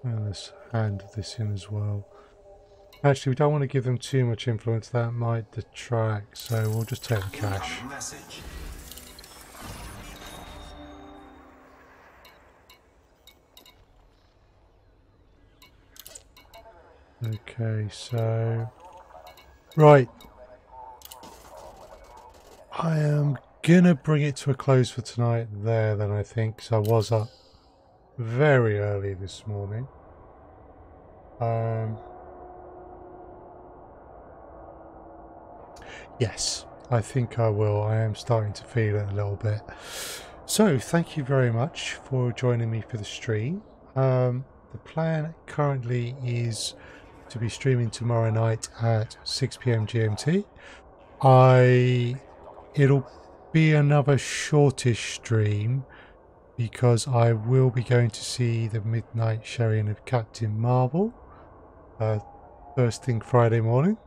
And let's hand this in as well. Actually, we don't want to give them too much influence. That might detract, so we'll just take the cash. Message. Okay, so... right. I am gonna bring it to a close for tonight there then, I think, because I was up very early this morning. Yes, I think I will. I am starting to feel it a little bit. So, thank you very much for joining me for the stream. The plan currently is to be streaming tomorrow night at 6 PM GMT. It'll be another shortish stream because I will be going to see the midnight showing of Captain Marvel first thing Friday morning.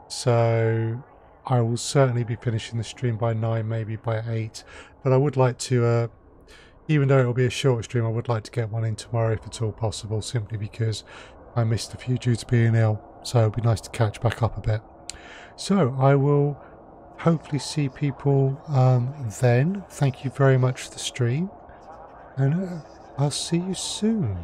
So I will certainly be finishing the stream by 9, maybe by 8. But I would like to, even though it'll be a short stream, I would like to get one in tomorrow if at all possible, simply because I missed a few due to being ill. So it'd be nice to catch back up a bit. So I will hopefully see people then. Thank you very much for the stream. And I'll see you soon.